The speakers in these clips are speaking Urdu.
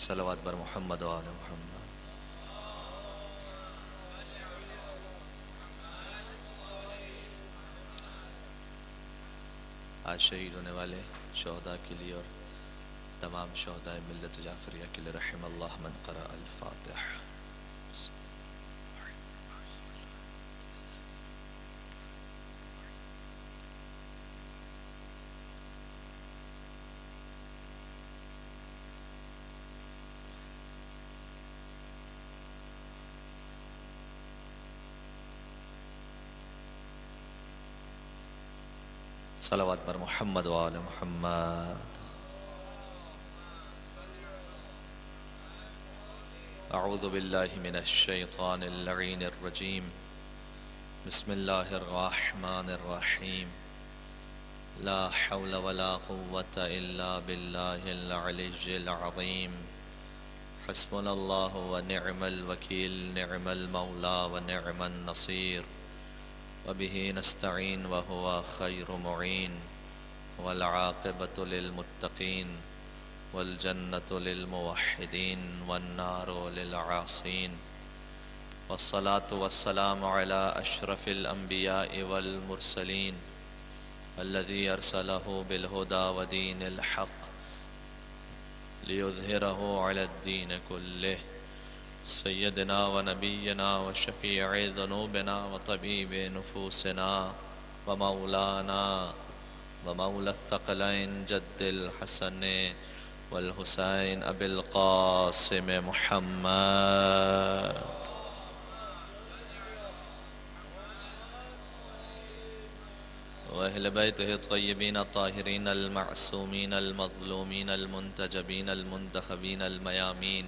صلوات بر محمد و آل محمد۔ آج شہید ہونے والے شہداء کے لیے اور تمام شہداء ملت جعفریہ کے لیے رحم اللہ من قرأ الفاتح۔ صلوات بر محمد و آل محمد۔ اعوذ باللہ من الشیطان اللعین الرجیم، بسم اللہ الرحمن الرحیم، لا حول ولا قوة الا باللہ العلی العظیم، حسبنا اللہ ونعم الوکیل، نعم المولا ونعم النصیر، وبه نستعین وهو خیر معین، والعاقبۃ للمتقین، والجنة للموحدین، والنار للعاصین، والصلاة والسلام على اشرف الانبیاء والمرسلین، الذي ارسله بالهدى ودین الحق ليظهره على الدین كله، سیدنا و نبینا و شفیع ذنوبنا و طبیب نفوسنا و مولانا و مولا الثقلین جد الحسن والحسین ابی القاسم محمد، وأهل بيته الطيبين الطاهرين المعصومين المظلومين المنتجبين المنتخبين الميامين،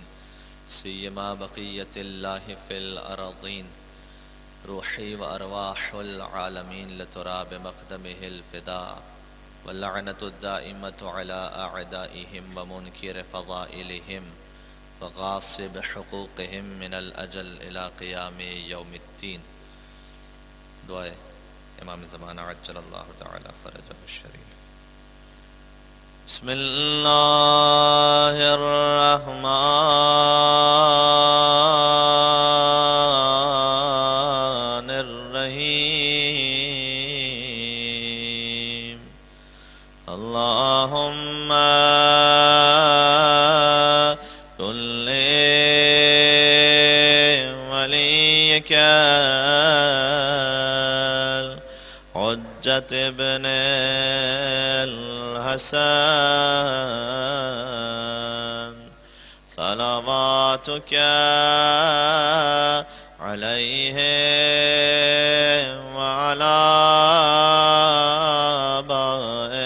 سيما بقية الله في الأراضين، روحي وأرواح العالمين لتراب مقدمه الفداء، واللعنة الدائمة على أعدائهم ومنكر فضائلهم وغاصب حقوقهم من الأجل إلى قيام يوم الدين۔ دعائے امام زمانہ عجل اللہ تعالی فرجہ الشریف۔ بسم اللہ الرحمن الرحیم، اللہم کل ولیک حجت ابن الحسن، صلواتک علیہ وعلی آبائہ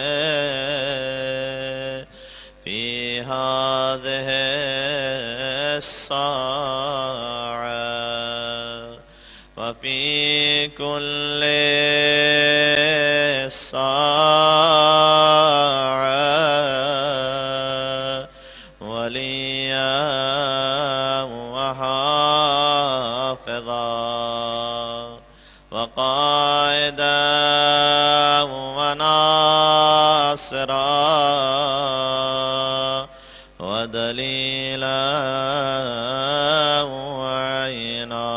فی هذه الساعة وفی کل وقائدا وناصرا ودلیلا وعینا،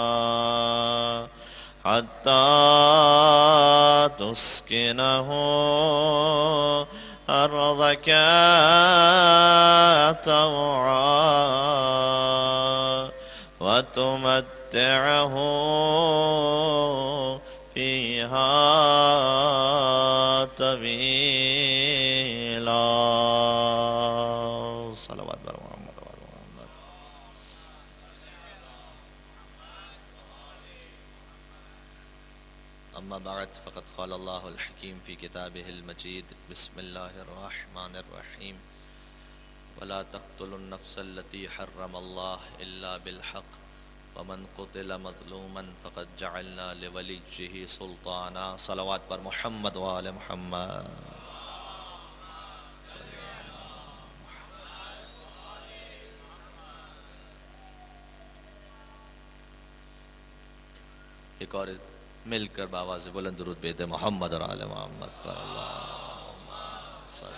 حتى تسكنه أرضك طوعا وتمتعه فيها طويلا۔ صلوات بر محمد و آل محمد۔ اما بعد، فقد قال اللہ الحکیم فی کتابہ المجید، بسم اللہ الرحمن الرحیم، ولا تقتلوا النفس التي حرم الله إلا بالحق ومن قتل مظلوما فقد جعلنا لوليه سلطانا۔ صلوات پر محمد و آل محمد۔ ایک اور مل کر بآواز بلند درود بھیج دے محمد اور آل محمد پر۔ اللہم صل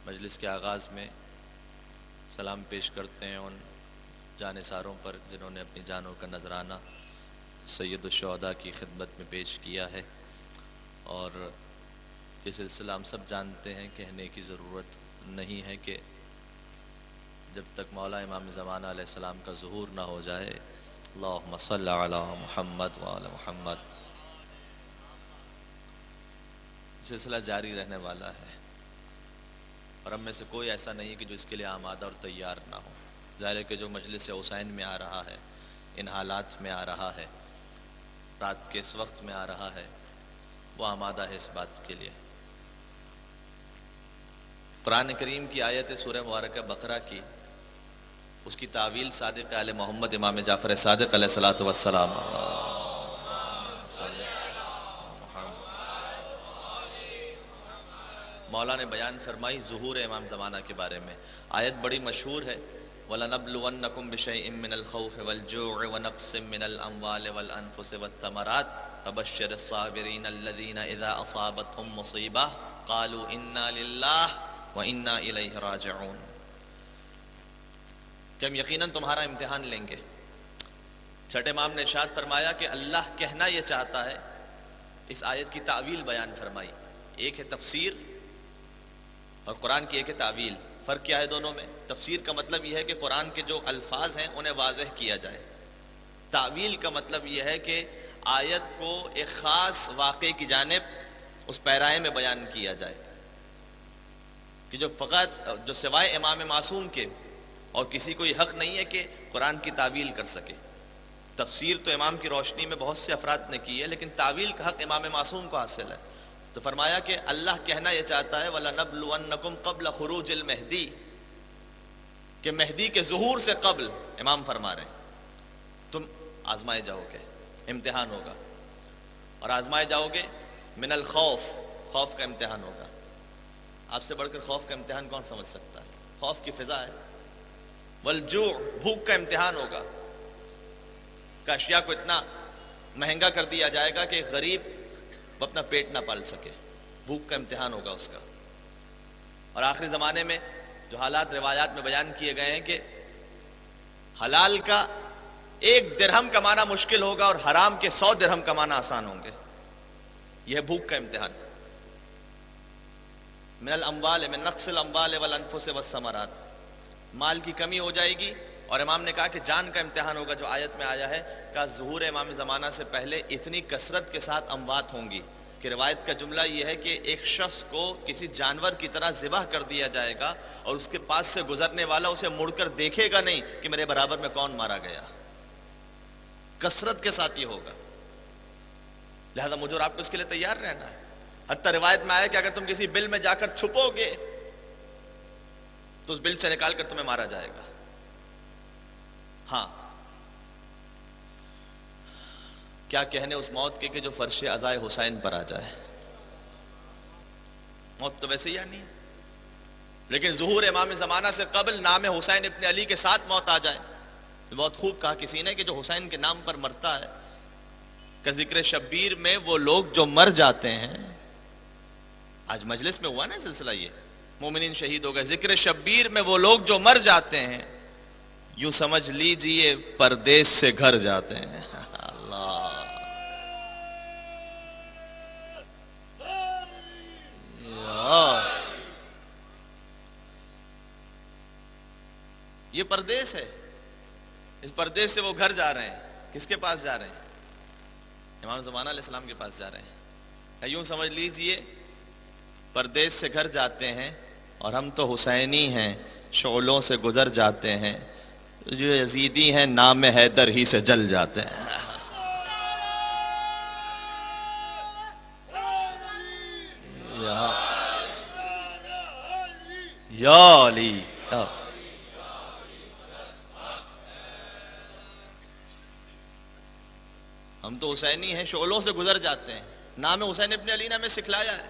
مجلس کے آغاز میں سلام پیش کرتے ہیں ان جانثاروں پر جنہوں نے اپنی جانوں کا نذرانہ سید الشہداء کی خدمت میں پیش کیا ہے، اور یہ سلسلہ ہم سب جانتے ہیں، کہنے کی ضرورت نہیں ہے کہ جب تک مولا امام زمانہ علیہ السلام کا ظہور نہ ہو جائے، اللہم صلی علی محمد وعلی محمد، سلسلہ جاری رہنے والا ہے، اور ہم میں سے کوئی ایسا نہیں کہ جو اس کے لیے آمادہ اور تیار نہ ہو۔ ظاہر ہے کہ جو مجلس حسین میں آ رہا ہے، ان حالات میں آ رہا ہے، رات کے اس وقت میں آ رہا ہے، وہ آمادہ ہے اس بات کے لیے۔ قرآن کریم کی آیت سورہ مبارکہ بقرہ کی، اس کی تعویل صادق آل محمد امام جعفر صادق علیہ الصلوۃ والسلام، مولا نے بیان فرمائی ظہور امام زمانہ کے بارے میں۔ آیت بڑی مشہور ہے، وَلَنَبْلُوَنَّكُمْ بِشَيْءٍ مِّنَ الْخَوْفِ وَالْجُوعِ وَنَقْصٍ مِّنَ الْأَمْوَالِ وَالْأَنفُسِ وَالثَّمَرَاتِ وَبَشِّرِ الصَّابِرِينَ الَّذِينَ إِذَا أَصَابَتْهُم مُّصِيبَةٌ قَالُوا إِنَّا لِلَّهِ وَإِنَّا إِلَيْهِ رَاجِعُونَ، کہ ہم یقیناً تمہارا امتحان لیں گے۔ چھٹے امام نے ارشاد فرمایا کہ اللہ کہنا یہ چاہتا ہے، اس آیت کی تعویل بیان فرمائی، ایک ہے تفسیر اور قرآن کی ایک ہے تعویل۔ فرق کیا ہے دونوں میں؟ تفسیر کا مطلب یہ ہے کہ قرآن کے جو الفاظ ہیں انہیں واضح کیا جائے، تعویل کا مطلب یہ ہے کہ آیت کو ایک خاص واقعے کی جانب اس پیرائے میں بیان کیا جائے، کہ جو فقط جو سوائے امام معصوم کے اور کسی کو یہ حق نہیں ہے کہ قرآن کی تعویل کر سکے۔ تفسیر تو امام کی روشنی میں بہت سے افراد نے کی ہے، لیکن تعویل کا حق امام معصوم کو حاصل ہے۔ تو فرمایا کہ اللہ کہنا یہ چاہتا ہے وَلَنَبْلُوَنَّكُمْ قَبْلَ خُرُوجِ الْمَهْدِي، کہ مہدی کے ظہور سے قبل امام فرما رہے ہیں تم آزمائے جاؤ گے، امتحان ہوگا، اور آزمائے جاؤ گے من الخوف، خوف کا امتحان ہوگا۔ آپ سے بڑھ کر خوف کا امتحان کون سمجھ سکتا ہے؟ خوف کی فضا ہے۔ والجوع، بھوک کا امتحان ہوگا، کہ اشیاء کو اتنا مہنگا کر دیا جائے گا کہ غریب وہ اپنا پیٹ نہ پال سکے، بھوک کا امتحان ہوگا اس کا۔ اور آخری زمانے میں جو حالات روایات میں بیان کیے گئے ہیں کہ حلال کا 1 درہم کمانا مشکل ہوگا اور حرام کے 100 درہم کمانا آسان ہوں گے، یہ بھوک کا امتحان۔ من الاموال، من نقص الاموال والانفس والثمرات، مال کی کمی ہو جائے گی، اور امام نے کہا کہ جان کا امتحان ہوگا، جو آیت میں آیا ہے کہ ظہور امام زمانہ سے پہلے اتنی کثرت کے ساتھ اموات ہوں گی کہ روایت کا جملہ یہ ہے کہ ایک شخص کو کسی جانور کی طرح ذبح کر دیا جائے گا، اور اس کے پاس سے گزرنے والا اسے مڑ کر دیکھے گا نہیں کہ میرے برابر میں کون مارا گیا۔ کثرت کے ساتھ یہ ہوگا، لہذا مجھے اور آپ کو اس کے لیے تیار رہنا ہے۔ حتیٰ روایت میں آیا کہ اگر تم کسی بل میں جا کر چھپو گے تو اس بل سے نکال کر تمہیں مارا جائے گا۔ ہاں، کیا کہنے اس موت کے کہ جو فرش عزائے حسین پر آ جائے۔ موت تو ویسے ہی آنی ہے، لیکن ظہور امام زمانہ سے قبل نام حسین ابن علی کے ساتھ موت آ جائے۔ بہت خوب کہا کسی نے کہ جو حسین کے نام پر مرتا ہے، کہ ذکر شبیر میں وہ لوگ جو مر جاتے ہیں، آج مجلس میں ہوا نا سلسلہ، یہ مومنین شہید ہو گئے، ذکر شبیر میں وہ لوگ جو مر جاتے ہیں، یوں سمجھ لیجئے پردیس سے گھر جاتے ہیں۔ اللہ، یہ پردیس ہے، اس پردیس سے وہ گھر جا رہے ہیں۔ کس کے پاس جا رہے ہیں؟ امام زمانہ علیہ السلام کے پاس جا رہے ہیں۔ یوں سمجھ لیجئے پردیس سے گھر جاتے ہیں، اور ہم تو حسینی ہیں، شعلوں سے گزر جاتے ہیں، جو یزیدی ہیں نام حیدر ہی سے جل جاتے ہیں۔ یا علی، ہم تو حسینی ہیں، شعلوں سے گزر جاتے ہیں، نام حسین ابن علی نے ہمیں سکھلایا ہے۔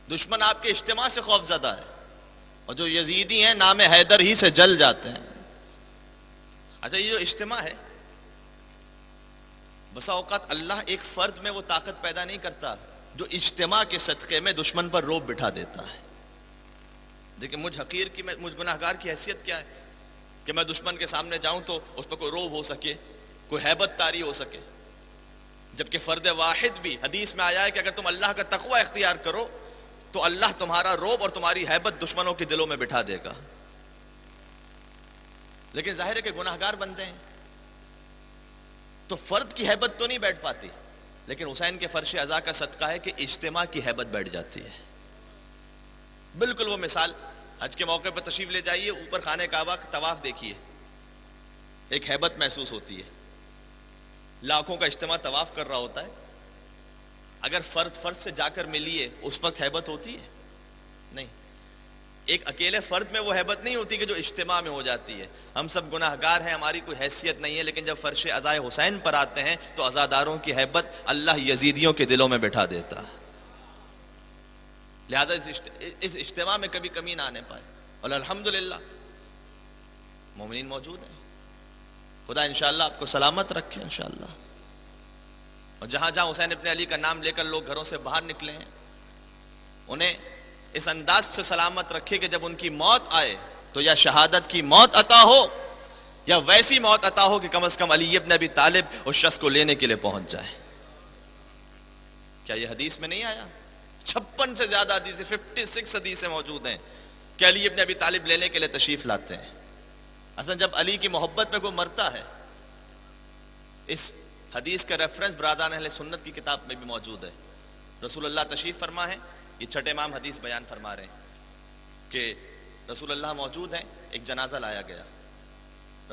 دشمن آپ کے اجتماع سے خوف زدہ ہے، اور جو یزیدی ہیں نام حیدر ہی سے جل جاتے ہیں۔ اچھا، یہ جو اجتماع ہے، بسا اوقات اللہ ایک فرد میں وہ طاقت پیدا نہیں کرتا جو اجتماع کے صدقے میں دشمن پر روب بٹھا دیتا ہے۔ لیکن مجھ حقیر کی، مجھ گناہگار کی حیثیت کیا ہے کہ میں دشمن کے سامنے جاؤں تو اس پر کوئی روب ہو سکے، کوئی ہیبت طاری ہو سکے؟ جبکہ فرد واحد بھی حدیث میں آیا ہے کہ اگر تم اللہ کا تقوی اختیار کرو تو اللہ تمہارا روب اور تمہاری ہیبت دشمنوں کے دلوں میں بٹھا دے گا۔ لیکن ظاہر ہے کہ گناہگار بندے ہیں تو فرد کی ہیبت تو نہیں بیٹھ پاتی، لیکن حسین کے فرش عزا کا صدقہ ہے کہ اجتماع کی ہیبت بیٹھ جاتی ہے۔ بالکل وہ مثال، حج کے موقع پر تشریف لے جائیے، اوپر خانہ کعبہ کا طواف دیکھیے، ایک ہیبت محسوس ہوتی ہے، لاکھوں کا اجتماع طواف کر رہا ہوتا ہے، اگر فرد سے جا کر ملیے اس وقت ہیبت ہوتی ہے؟ نہیں، ایک اکیلے فرد میں وہ ہیبت نہیں ہوتی کہ جو اجتماع میں ہو جاتی ہے۔ ہم سب گناہگار ہیں، ہماری کوئی حیثیت نہیں ہے، لیکن جب فرش عزائے حسین پر آتے ہیں تو عزاداروں کی ہیبت اللہ یزیدیوں کے دلوں میں بٹھا دیتا ہے۔ لہذا اس اجتماع میں کبھی کمی نہ آنے پائے، اور الحمدللہ مومنین موجود ہیں۔ خدا انشاءاللہ آپ کو سلامت رکھے انشاءاللہ۔ اور جہاں جہاں حسین ابن علی کا نام لے کر لوگ گھروں سے باہر نکلے ہیں، انہیں اس انداز سے سلامت رکھے کہ جب ان کی موت آئے تو یا شہادت کی موت عطا ہو یا ویسی موت عطا ہو کہ کم از کم علی ابن ابی طالب اس شخص کو لینے کے لیے پہنچ جائے۔ کیا یہ حدیث میں نہیں آیا؟ 56 سے زیادہ حدیثیں، 56 حدیثیں موجود ہیں کہ علی ابن ابی طالب لینے کے لیے تشریف لاتے ہیں۔ اصلا جب علی کی محبت میں کوئی مرتا ہے، اس حدیث کا ریفرنس برادران اہل سنت کی کتاب میں بھی موجود ہے۔ رسول اللہ تشریف فرما ہے، یہ چھٹے امام حدیث بیان فرما رہے ہیں کہ رسول اللہ موجود ہیں، ایک جنازہ لایا گیا،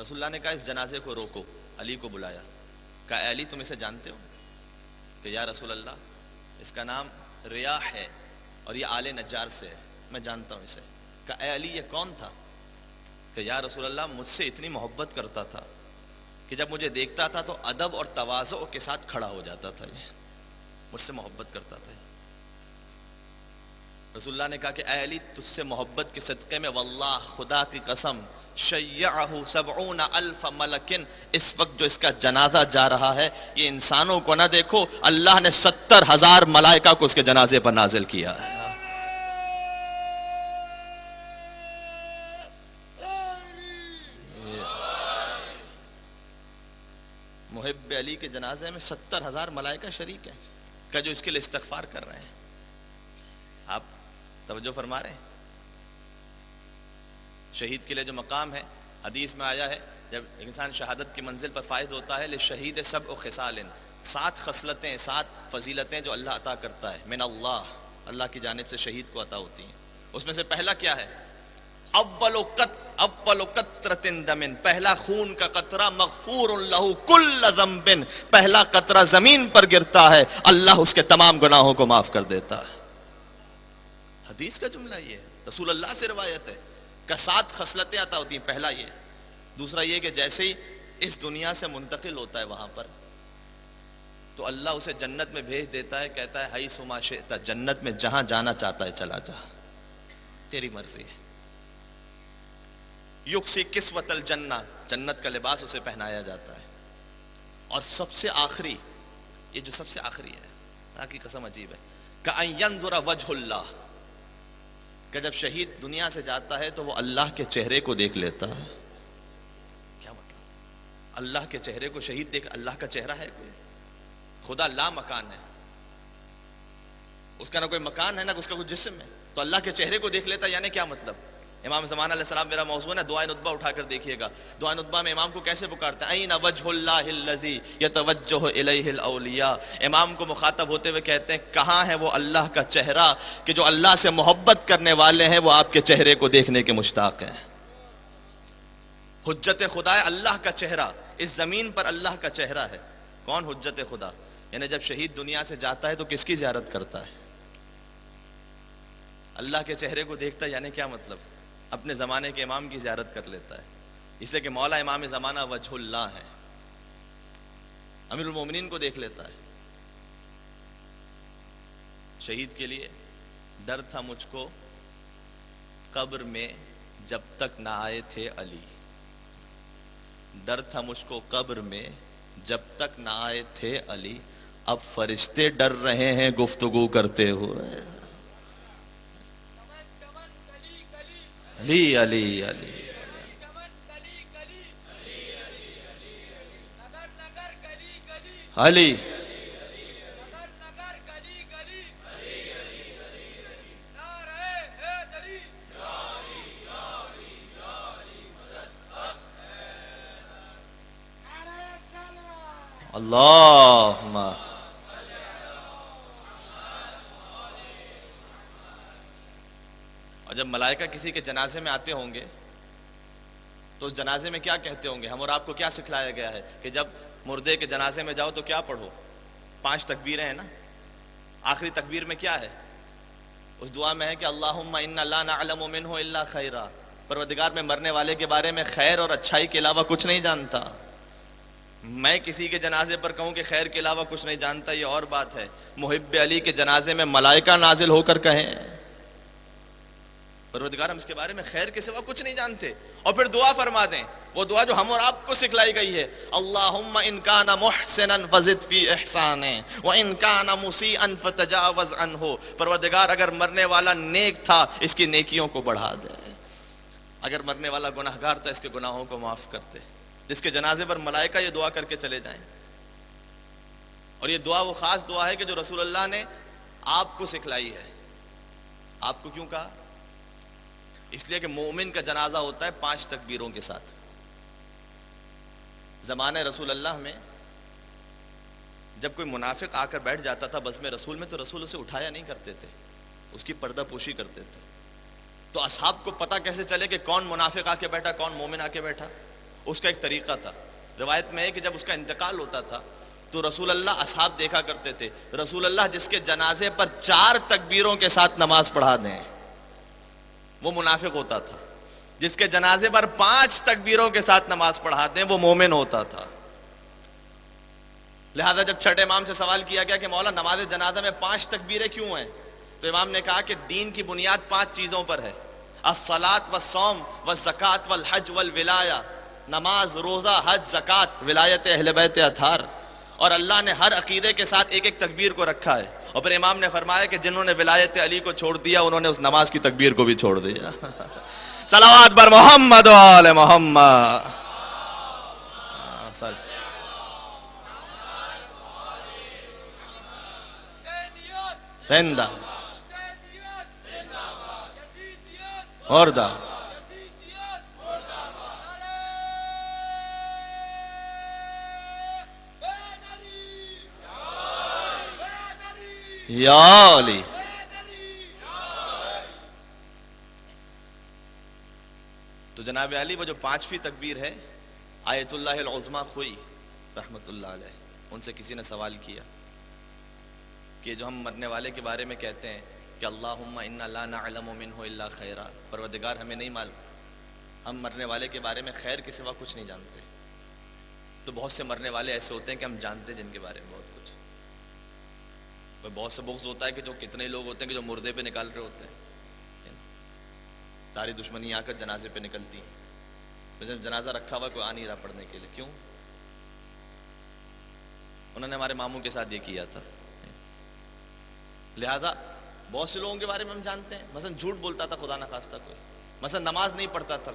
رسول اللہ نے کہا اس جنازے کو روکو، علی کو بلایا، کہا اے علی تم اسے جانتے ہو؟ کہ یا رسول اللہ اس کا نام ریاح ہے اور یہ آل نجار سے ہے، میں جانتا ہوں اسے۔ کہا اے علی یہ کون تھا؟ کہ یا رسول اللہ مجھ سے اتنی محبت کرتا تھا کہ جب مجھے دیکھتا تھا تو ادب اور تواضع کے ساتھ کھڑا ہو جاتا تھا، یہ مجھ سے محبت کرتا تھا۔ رسول اللہ نے کہا کہ اے علی تجھ سے محبت کے صدقے میں واللہ خدا کی قسم شیعہ 70,000 ملکن، اس وقت جو اس کا جنازہ جا رہا ہے یہ انسانوں کو نہ دیکھو، اللہ نے 70,000 ملائکہ کو اس کے جنازے پر نازل کیا ہے۔ محب علی کے جنازے میں 70,000 ملائکہ شریک ہیں کہ جو اس کے لیے استغفار کر رہے ہیں۔ آپ توجہ فرما رہے ہیں؟ شہید کے لیے جو مقام ہے، حدیث میں آیا ہے جب انسان شہادت کی منزل پر فائز ہوتا ہے، للشہید 7 خصال، 7 خصلتیں، 7 فضیلتیں جو اللہ عطا کرتا ہے، من اللہ، اللہ کی جانب سے شہید کو عطا ہوتی ہیں۔ اس میں سے پہلا کیا ہے؟ اول قطرۃ دم، پہلا خون کا قطرہ، مغفور لہ کل ذنب، پہلا قطرہ زمین پر گرتا ہے اللہ اس کے تمام گناہوں کو معاف کر دیتا ہے۔ حدیث کا جملہ یہ ہے، رسول اللہ سے روایت ہے کہ 7 خصلتیں عطا ہوتی ہیں، پہلا یہ، دوسرا یہ کہ جیسے ہی اس دنیا سے منتقل ہوتا ہے وہاں پر تو اللہ اسے جنت میں بھیج دیتا ہے، کہتا ہے حیث ما شئت، جنت میں جہاں جانا چاہتا ہے چلا جا، تیری مرضی ہے۔ یکسی کسوت الجنہ، جنت کا لباس اسے پہنایا جاتا ہے۔ اور سب سے آخری، یہ جو سب سے آخری ہے، اللہ کی قسم عجیب ہے، کہ ینظر وجہ اللہ، کہ جب شہید دنیا سے جاتا ہے تو وہ اللہ کے چہرے کو دیکھ لیتا ہے۔ کیا مطلب؟ اللہ کے چہرے کو شہید دیکھ، اللہ کا چہرہ ہے کوئی؟ خدا لا مکان ہے، اس کا نہ کوئی مکان ہے نہ اس کا کوئی جسم ہے، تو اللہ کے چہرے کو دیکھ لیتا ہے، یعنی کیا مطلب؟ امام زمان علیہ السلام میرا موضوع ہے، دعائے ندبہ اٹھا کر دیکھیے گا، دعائے ندبہ میں امام کو کیسے پکارتے ہیں؟ این وجہ اللہ الذی یتوجہ الیہ الاولیاء، امام کو مخاطب ہوتے ہوئے کہتے ہیں کہاں ہے وہ اللہ کا چہرہ کہ جو اللہ سے محبت کرنے والے ہیں وہ آپ کے چہرے کو دیکھنے کے مشتاق ہیں۔ حجت خدا ہے اللہ کا چہرہ، اس زمین پر اللہ کا چہرہ ہے۔ کون حجت خدا؟ یعنی جب شہید دنیا سے جاتا ہے تو کس کی زیارت کرتا ہے؟ اللہ کے چہرے کو دیکھتا ہے، یعنی کیا مطلب؟ اپنے زمانے کے امام کی زیارت کر لیتا ہے، اس لیے کہ مولا امام زمانہ وجہ اللہ ہے، امیر المومنین کو دیکھ لیتا ہے۔ شہید کے لیے ڈر تھا مجھ کو قبر میں جب تک نہ آئے تھے علی، ڈر تھا مجھ کو قبر میں جب تک نہ آئے تھے علی، اب فرشتے ڈر رہے ہیں گفتگو کرتے ہوئے۔ علی علی علی علی اللہم. اور جب ملائکہ کسی کے جنازے میں آتے ہوں گے تو اس جنازے میں کیا کہتے ہوں گے؟ ہم اور آپ کو کیا سکھلایا گیا ہے کہ جب مردے کے جنازے میں جاؤ تو کیا پڑھو؟ 5 تکبیریں ہیں نا. آخری تکبیر میں کیا ہے؟ اس دعا میں ہے کہ اللہم انا لا نعلم منہ الا خیرا، پروردگار میں مرنے والے کے بارے میں خیر اور اچھائی کے علاوہ کچھ نہیں جانتا. میں کسی کے جنازے پر کہوں کہ خیر کے علاوہ کچھ نہیں جانتا، یہ اور بات ہے. محب علی کے جنازے میں ملائکہ نازل ہو کر کہیں پروردگار ہم اس کے بارے میں خیر کے سوا کچھ نہیں جانتے، اور پھر دعا فرما دیں وہ دعا جو ہم اور آپ کو سکھلائی گئی ہے، اللہم ان کان محسنا فزد فی احسانہ وان کان مسیئا فتجاوز عنہ. پروردگار اگر مرنے والا نیک تھا اس کی نیکیوں کو بڑھا دے، اگر مرنے والا گناہگار تھا اس کے گناہوں کو معاف کر دے. جس کے جنازے پر ملائکہ یہ دعا کر کے چلے جائیں. اور یہ دعا وہ خاص دعا ہے کہ جو رسول اللہ نے آپ کو سکھلائی ہے. آپ کو کیوں کہا؟ اس لیے کہ مومن کا جنازہ ہوتا ہے 5 تکبیروں کے ساتھ. زمانہ رسول اللہ میں جب کوئی منافق آ کر بیٹھ جاتا تھا بزم رسول میں تو رسول اسے اٹھایا نہیں کرتے تھے، اس کی پردہ پوشی کرتے تھے. تو اصحاب کو پتہ کیسے چلے کہ کون منافق آ کے بیٹھا کون مومن آ کے بیٹھا؟ اس کا ایک طریقہ تھا. روایت میں ہے کہ جب اس کا انتقال ہوتا تھا تو رسول اللہ اصحاب دیکھا کرتے تھے، رسول اللہ جس کے جنازے پر 4 تکبیروں کے ساتھ نماز پڑھا دیں وہ منافق ہوتا تھا، جس کے جنازے پر 5 تکبیروں کے ساتھ نماز پڑھا دیں وہ مومن ہوتا تھا. لہذا جب چھٹے امام سے سوال کیا گیا کہ مولا نماز جنازہ میں 5 تکبیریں کیوں ہیں، تو امام نے کہا کہ دین کی بنیاد 5 چیزوں پر ہے، الصلاۃ والصوم والزکوٰۃ والحج والولایہ. نماز، روزہ، حج، زکوٰۃ، ولایت اہل بیت اطہار. اور اللہ نے ہر عقیدے کے ساتھ ایک ایک تکبیر کو رکھا ہے. اور پھر امام نے فرمایا کہ جنہوں نے ولایت علی کو چھوڑ دیا انہوں نے اس نماز کی تکبیر کو بھی چھوڑ دیا. صلوات بر محمد و آل محمد. زندہ مردہ یا علی. تو جناب علی وہ جو 5ویں تکبیر ہے آیت اللہ العظمیٰ خوئی رحمت اللہ علیہ، ان سے کسی نے سوال کیا کہ جو ہم مرنے والے کے بارے میں کہتے ہیں کہ اللہم انا لا نعلم منہ الا خیرا، پروردگار ہمیں نہیں معلوم، ہم مرنے والے کے بارے میں خیر کے سوا کچھ نہیں جانتے. تو بہت سے مرنے والے ایسے ہوتے ہیں کہ ہم جانتے ہیں جن کے بارے میں بہت کچھ. بہت سے بغض ہوتا ہے کہ جو کتنے لوگ ہوتے ہیں کہ جو مردے پہ نکال رہے ہوتے ہیں، ساری دشمنی آ کر جنازے پہ نکلتی ہیں. تو جب جنازہ رکھا ہوا کوئی آ نہیں رہا پڑھنے کے لیے، کیوں؟ انہوں نے ہمارے ماموں کے ساتھ یہ کیا تھا. لہذا بہت سے لوگوں کے بارے میں ہم جانتے ہیں، مثلا جھوٹ بولتا تھا خدا نخواستہ کوئی، مثلا نماز نہیں پڑھتا تھا،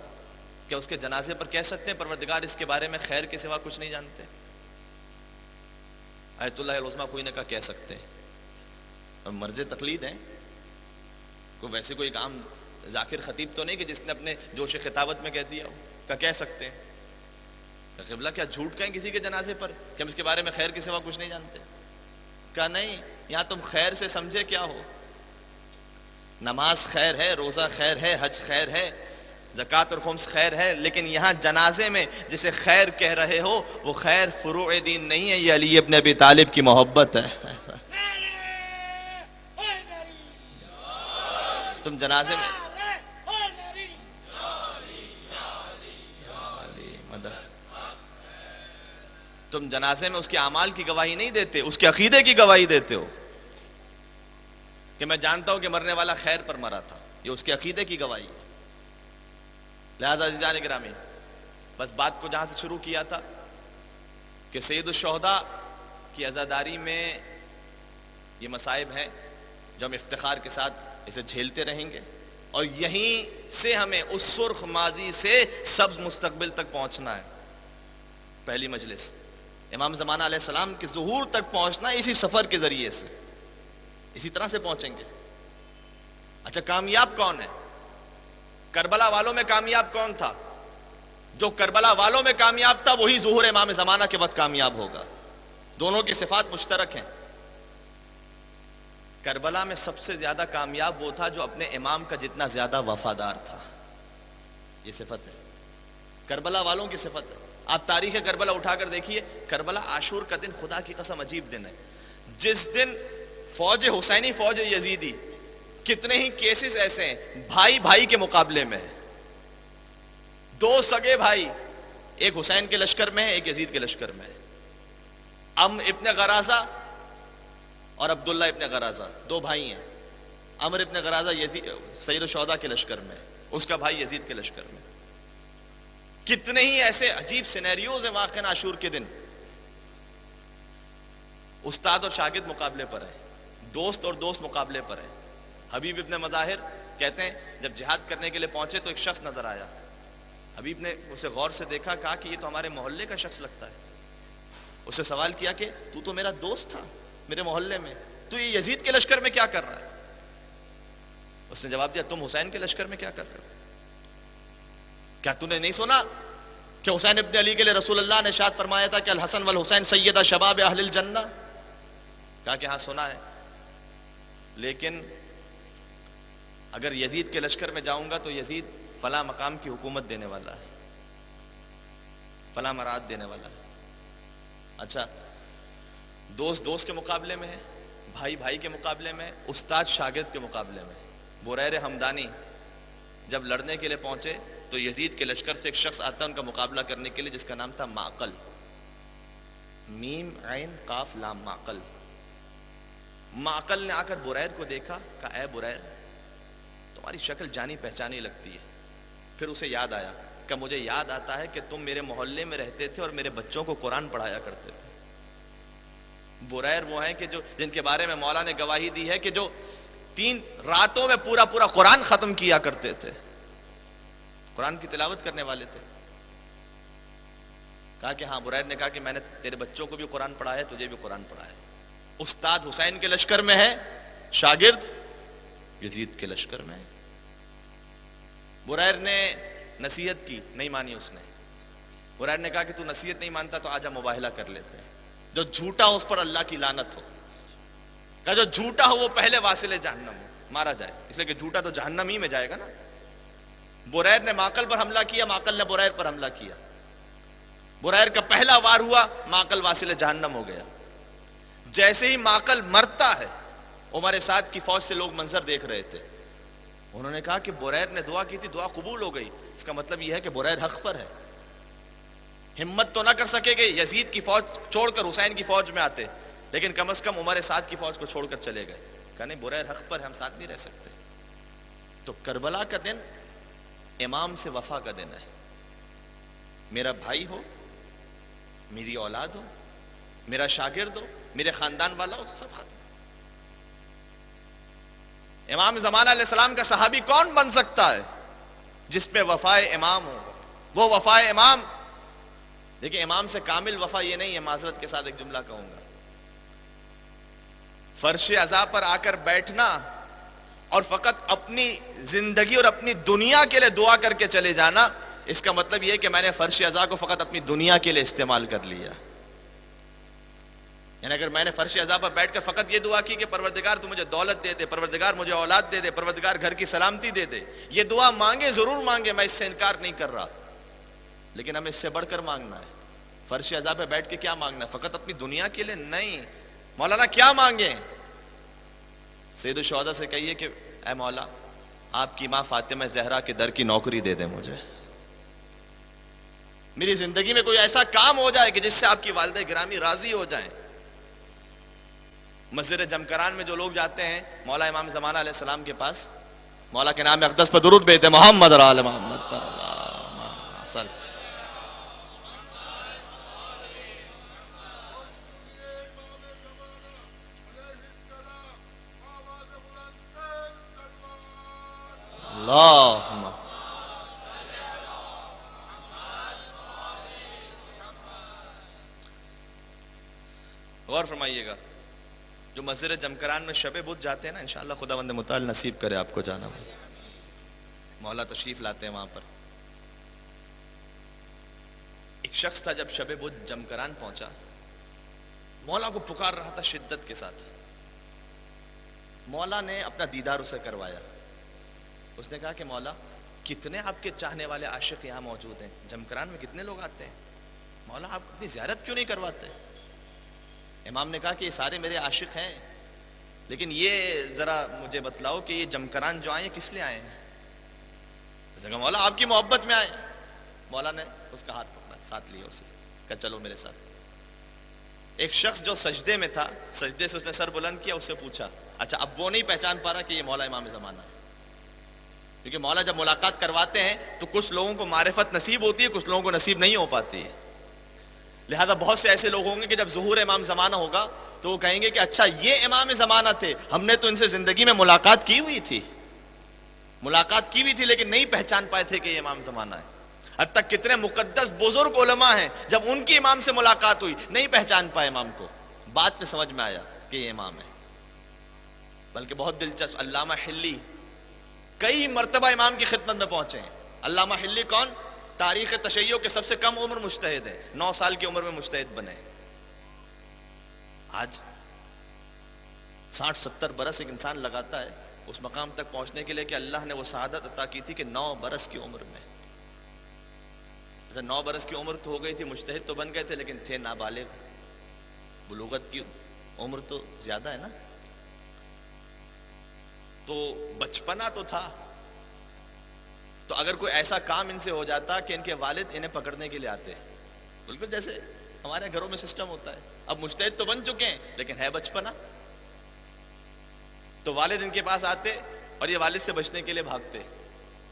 کیا اس کے جنازے پر کہہ سکتے ہیں پروردگار اس کے بارے میں خیر کے سوا کچھ نہیں جانتے؟ آیت اللہ العظمیٰ کوئی نے کہا کہہ سکتے ہیں. اب مرض تقلید ہیں، کوئی ویسے کوئی کام ذاکر خطیب تو نہیں کہ جس نے اپنے جوش خطابت میں کہہ دیا ہو، کہہ سکتے ہیں. قبلہ کیا جھوٹ کہیں کسی کے جنازے پر کہ ہم اس کے بارے میں خیر کے سوا کچھ نہیں جانتے؟ کہا نہیں، یہاں تم خیر سے سمجھے کیا ہو؟ نماز خیر ہے، روزہ خیر ہے، حج خیر ہے، زکوٰۃ اور خمس خیر ہے، لیکن یہاں جنازے میں جسے خیر کہہ رہے ہو وہ خیر فروع دین نہیں ہے، یہ علی ابن ابی طالب کی محبت ہے. تم جنازے میں تم جنازے میں اس کے اعمال کی گواہی نہیں دیتے، اس کے عقیدے کی گواہی دیتے ہو کہ میں جانتا ہوں کہ مرنے والا خیر پر مرا تھا، یہ اس کے عقیدے کی گواہی ہے. لہذا عزیزان گرامی، بس بات کو جہاں سے شروع کیا تھا کہ سید الشہداء کی عزاداری میں یہ مصائب ہیں جو ہم افتخار کے ساتھ اسے جھیلتے رہیں گے، اور یہیں سے ہمیں اس سرخ ماضی سے سبز مستقبل تک پہنچنا ہے. پہلی مجلس امام زمانہ علیہ السلام کے ظہور تک پہنچنا اسی سفر کے ذریعے سے، اسی طرح سے پہنچیں گے. اچھا، کامیاب کون ہے؟ کربلا والوں میں کامیاب کون تھا؟ جو کربلا والوں میں کامیاب تھا وہی ظہور امام زمانہ کے وقت کامیاب ہوگا. دونوں کی صفات مشترک ہیں. کربلا میں سب سے زیادہ کامیاب وہ تھا جو اپنے امام کا جتنا زیادہ وفادار تھا. یہ صفت ہے، کربلا والوں کی صفت ہے. آپ تاریخ کربلا اٹھا کر دیکھیے. کربلا عاشور کا دن خدا کی قسم عجیب دن ہے. جس دن فوج حسینی، فوج یزیدی، کتنے ہی کیسز ایسے ہیں بھائی بھائی کے مقابلے میں، دو سگے بھائی، ایک حسین کے لشکر میں ہے، ایک یزید کے لشکر میں ہے. ابن غرازہ اور عبداللہ ابن غرازہ دو بھائی ہیں. عمر ابن غرازہ سید الشہداء کے لشکر میں، اس کا بھائی یزید کے لشکر میں. کتنے ہی ایسے عجیب سینیریوز ہیں واقعہ عاشور کے دن. استاد اور شاگرد مقابلے پر ہے، دوست اور دوست مقابلے پر ہے. حبیب ابن مظاہر کہتے ہیں جب جہاد کرنے کے لیے پہنچے تو ایک شخص نظر آیا. حبیب نے اسے غور سے دیکھا، کہا کہ یہ تو ہمارے محلے کا شخص لگتا ہے. اسے سوال کیا کہ تو میرا دوست تھا میرے محلے میں، تو یہ یزید کے لشکر میں کیا کر رہا ہے؟ اس نے جواب دیا تم حسین کے لشکر میں کیا کر رہے ہو؟ کیا تو نے نہیں سنا کہ حسین ابن علی کے لیے رسول اللہ نے ارشاد فرمایا تھا کہ الحسن والحسین سیدہ شباب اہل الجنہ؟ کہا کہ ہاں سنا ہے، لیکن اگر یزید کے لشکر میں جاؤں گا تو یزید فلاں مقام کی حکومت دینے والا ہے، فلاں مراد دینے والا ہے. اچھا، دوست دوست کے مقابلے میں ہے، بھائی بھائی کے مقابلے میں، استاد شاگرد کے مقابلے میں. بریر حمدانی جب لڑنے کے لیے پہنچے تو یزید کے لشکر سے ایک شخص آتا ان کا مقابلہ کرنے کے لیے جس کا نام تھا معقل، میم عین قاف لام معقل. معقل نے آ کر بریر کو دیکھا، کہا اے بریر تمہاری شکل جانی پہچانی لگتی ہے. پھر اسے یاد آیا کہ مجھے یاد آتا ہے کہ تم میرے محلے میں رہتے تھے اور میرے بچوں کو قرآن پڑھایا کرتے تھے. بریر وہ ہیں کہ جن کے بارے میں مولا نے گواہی دی ہے کہ جو 3 راتوں میں پورا قرآن ختم کیا کرتے تھے، قرآن کی تلاوت کرنے والے تھے. کہا کہ ہاں، بریر نے کہا کہ میں نے تیرے بچوں کو بھی قرآن پڑھایا، تجھے بھی قرآن پڑھایا. استاد حسین کے لشکر میں ہے، شاگرد یزید کے لشکر میں ہے. بریر نے نصیحت کی، نہیں مانی اس نے. بریر نے کہا کہ تو نصیحت نہیں مانتا تو آجا مباہلہ کر لیتے ہیں، جو جھوٹا ہو اس پر اللہ کی لعنت ہو. کہا جو جھوٹا ہو وہ پہلے واصل جہنم ہو، مارا جائے، اس لیے کہ جھوٹا تو جہنم ہی میں جائے گا نا. بریر نے معقل پر حملہ کیا، معقل نے بریر پر حملہ کیا. بریر کا پہلا وار ہوا، معقل واصل جہنم ہو گیا. جیسے ہی معقل مرتا ہے، عمر سعد کی فوج سے لوگ منظر دیکھ رہے تھے. انہوں نے کہا کہ بریر نے دعا کی تھی، دعا قبول ہو گئی. اس کا مطلب یہ ہے کہ بریر حق پر ہے. ہمت تو نہ کر سکے کہ یزید کی فوج چھوڑ کر حسین کی فوج میں آتے، لیکن کم از کم عمر سعد کی فوج کو چھوڑ کر چلے گئے. کہا نہیں، بریر حق پر ہے، ہم ساتھ نہیں رہ سکتے. تو کربلا کا دن امام سے وفا کا دن ہے. میرا بھائی ہو، میری اولاد ہو، میرا شاگرد ہو، میرے خاندان والا ہو، سب ہاتھ. امام زمانہ علیہ السلام کا صحابی کون بن سکتا ہے جس پہ وفائے امام ہو؟ وہ وفائے امام. دیکھیں، امام سے کامل وفا یہ نہیں ہے، معذرت کے ساتھ ایک جملہ کہوں گا، فرش عزا پر آ کر بیٹھنا اور فقط اپنی زندگی اور اپنی دنیا کے لیے دعا کر کے چلے جانا، اس کا مطلب یہ ہے کہ میں نے فرش عزا کو فقط اپنی دنیا کے لیے استعمال کر لیا. یعنی اگر میں نے فرش عزا پر بیٹھ کر فقط یہ دعا کی کہ پروردگار تو مجھے دولت دے دے، پروردگار مجھے اولاد دے دے، پروردگار گھر کی سلامتی دے دے، یہ دعا مانگے ضرور مانگے، میں اس سے انکار نہیں کر رہا، لیکن ہمیں اس سے بڑھ کر مانگنا ہے. فرش عزا پہ بیٹھ کے کیا مانگنا ہے؟ فقط اپنی دنیا کے لیے نہیں. مولانا کیا مانگیں؟ سید الشہداء سے کہیے کہ اے مولا آپ کی ماں فاطمہ زہرا کے در کی نوکری دے دے مجھے، میری زندگی میں کوئی ایسا کام ہو جائے کہ جس سے آپ کی والدہ گرامی راضی ہو جائیں. مسجد جمکران میں جو لوگ جاتے ہیں مولا امام زمانہ علیہ السلام کے پاس، مولا کے نام اقدس پر درود بھیجتے محمد اور آل محمد پر اللہ. اللہم غور فرمائیے گا، جو مسجد جمکران میں شب بدھ جاتے ہیں نا، انشاءاللہ خداوند متعال نصیب کرے آپ کو جانا، مولا تشریف لاتے ہیں وہاں پر۔ ایک شخص تھا جب شب بدھ جمکران پہنچا، مولا کو پکار رہا تھا شدت کے ساتھ۔ مولا نے اپنا دیدار اسے کروایا۔ اس نے کہا کہ مولا کتنے آپ کے چاہنے والے عاشق یہاں موجود ہیں، جمکران میں کتنے لوگ آتے ہیں، مولا آپ اپنی زیارت کیوں نہیں کرواتے؟ امام نے کہا کہ یہ سارے میرے عاشق ہیں، لیکن یہ ذرا مجھے بتلاؤ کہ یہ جمکران جو آئے ہیں کس لیے آئے ہیں؟ اس نے کہا مولا آپ کی محبت میں آئے۔ مولا نے اس کا ہاتھ پکڑا، ساتھ لیا اسے، کہا چلو میرے ساتھ۔ ایک شخص جو سجدے میں تھا، سجدے سے اس نے سر بلند کیا، اس سے پوچھا، اچھا اب وہ نہیں پہچان پا رہا کہ یہ مولا امام زمانہ ہے، کیونکہ مولا جب ملاقات کرواتے ہیں تو کچھ لوگوں کو معرفت نصیب ہوتی ہے، کچھ لوگوں کو نصیب نہیں ہو پاتی ہے۔ لہذا بہت سے ایسے لوگ ہوں گے کہ جب ظہور امام زمانہ ہوگا تو وہ کہیں گے کہ اچھا یہ امام زمانہ تھے، ہم نے تو ان سے زندگی میں ملاقات کی ہوئی تھی، لیکن نہیں پہچان پائے تھے کہ یہ امام زمانہ ہے۔ حتیٰ کتنے مقدس بزرگ علماء ہیں، جب ان کی امام سے ملاقات ہوئی نہیں پہچان پائے امام کو، بعد میں سمجھ میں آیا کہ یہ امام ہے۔ بلکہ بہت دلچسپ، علامہ حلی کئی مرتبہ امام کی خدمت میں پہنچے ہیں۔ علامہ حلی کون؟ تاریخ تشیع کے سب سے کم عمر مجتہد ہے، 9 سال کی عمر میں مجتہد بنے۔ آج 60-70 برس ایک انسان لگاتا ہے اس مقام تک پہنچنے کے لیے کہ اللہ نے وہ سعادت عطا کی تھی کہ 9 برس کی عمر میں، 9 برس کی عمر تو ہو گئی تھی، مجتہد تو بن گئے تھے لیکن تھے نابالغ، بلوغت کی عمر تو زیادہ ہے نا، تو بچپنا تو تھا۔ تو اگر کوئی ایسا کام ان سے ہو جاتا کہ ان کے والد انہیں پکڑنے کے لیے آتے، بالکل جیسے ہمارے گھروں میں سسٹم ہوتا ہے، اب مجتہد تو بن چکے ہیں لیکن ہے بچپنا، تو والد ان کے پاس آتے اور یہ والد سے بچنے کے لیے بھاگتے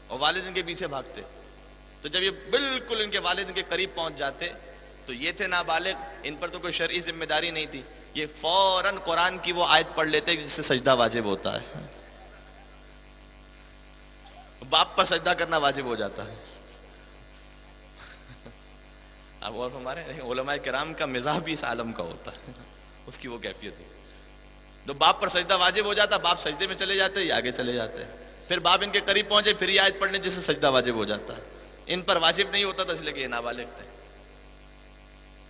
اور والد ان کے پیچھے بھاگتے۔ تو جب یہ بالکل ان کے والد ان کے قریب پہنچ جاتے تو یہ تھے نابالغ، ان پر تو کوئی شرعی ذمہ داری نہیں تھی، یہ فوراً قرآن کی وہ آیت پڑھ لیتے جس سے سجدہ واجب ہوتا ہے، باپ پر سجدہ کرنا واجب ہو جاتا ہے۔ اب اور ہمارے علماء کرام کا مزاج بھی اس عالم کا ہوتا ہے، اس کی وہ کیفیت ہے، تو باپ پر سجدہ واجب ہو جاتا، باپ سجدے میں چلے جاتے، یہ آگے چلے جاتے، پھر باپ ان کے قریب پہنچے، پھر یہ آیت پڑھنے جس سے سجدہ واجب ہو جاتا ہے، ان پر واجب نہیں ہوتا تھا اس لیے کہ یہ نابالغ تھے۔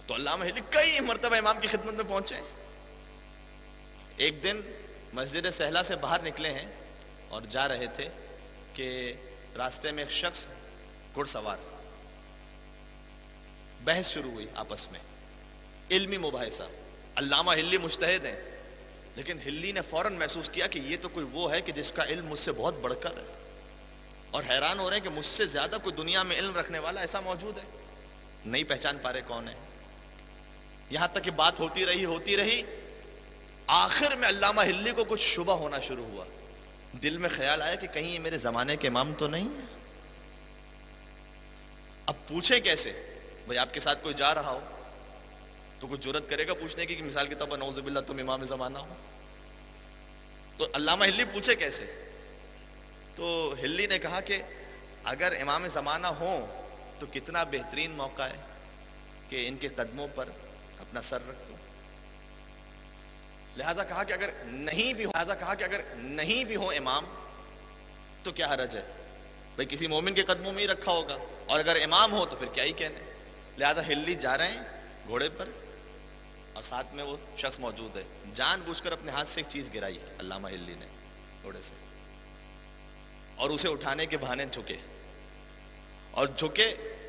تو علامہ حلی کئی مرتبہ امام کی خدمت میں پہنچے۔ ایک دن مسجد سہلا سے باہر نکلے ہیں اور جا رہے تھے کہ راستے میں ایک شخص گھڑ سوار، بحث شروع ہوئی آپس میں، علمی مباحثہ۔ علامہ حلی مجتہد ہیں لیکن حلی نے فوراً محسوس کیا کہ یہ تو کوئی وہ ہے کہ جس کا علم مجھ سے بہت بڑھ کر ہے، اور حیران ہو رہے ہیں کہ مجھ سے زیادہ کوئی دنیا میں علم رکھنے والا ایسا موجود ہے، نہیں پہچان پا رہے کون ہے۔ یہاں تک کہ بات ہوتی رہی، آخر میں علامہ حلی کو کچھ شبہ ہونا شروع ہوا، دل میں خیال آیا کہ کہیں یہ میرے زمانے کے امام تو نہیں ہے۔ اب پوچھیں کیسے؟ بھئی آپ کے ساتھ کوئی جا رہا ہو تو کوئی جرأت کرے گا پوچھنے کی کہ مثال کے طور پر نعوذ باللہ تم امام زمانہ ہو؟ تو علامہ حلی پوچھے کیسے؟ تو حلی نے کہا کہ اگر امام زمانہ ہوں تو کتنا بہترین موقع ہے کہ ان کے قدموں پر اپنا سر رکھ دو۔ لہذا کہا کہ اگر نہیں بھی ہو امام تو کیا حرج ہے، بھئی کسی مومن کے قدموں میں ہی رکھا ہوگا، اور اگر امام ہو تو پھر کیا ہی کہنے۔ لہذا حلی جا رہے ہیں گھوڑے پر اور ساتھ میں وہ شخص موجود ہے، جان بوجھ کر اپنے ہاتھ سے ایک چیز گرائی علامہ حلی نے گھوڑے سے، اور اسے اٹھانے کے بہانے جھکے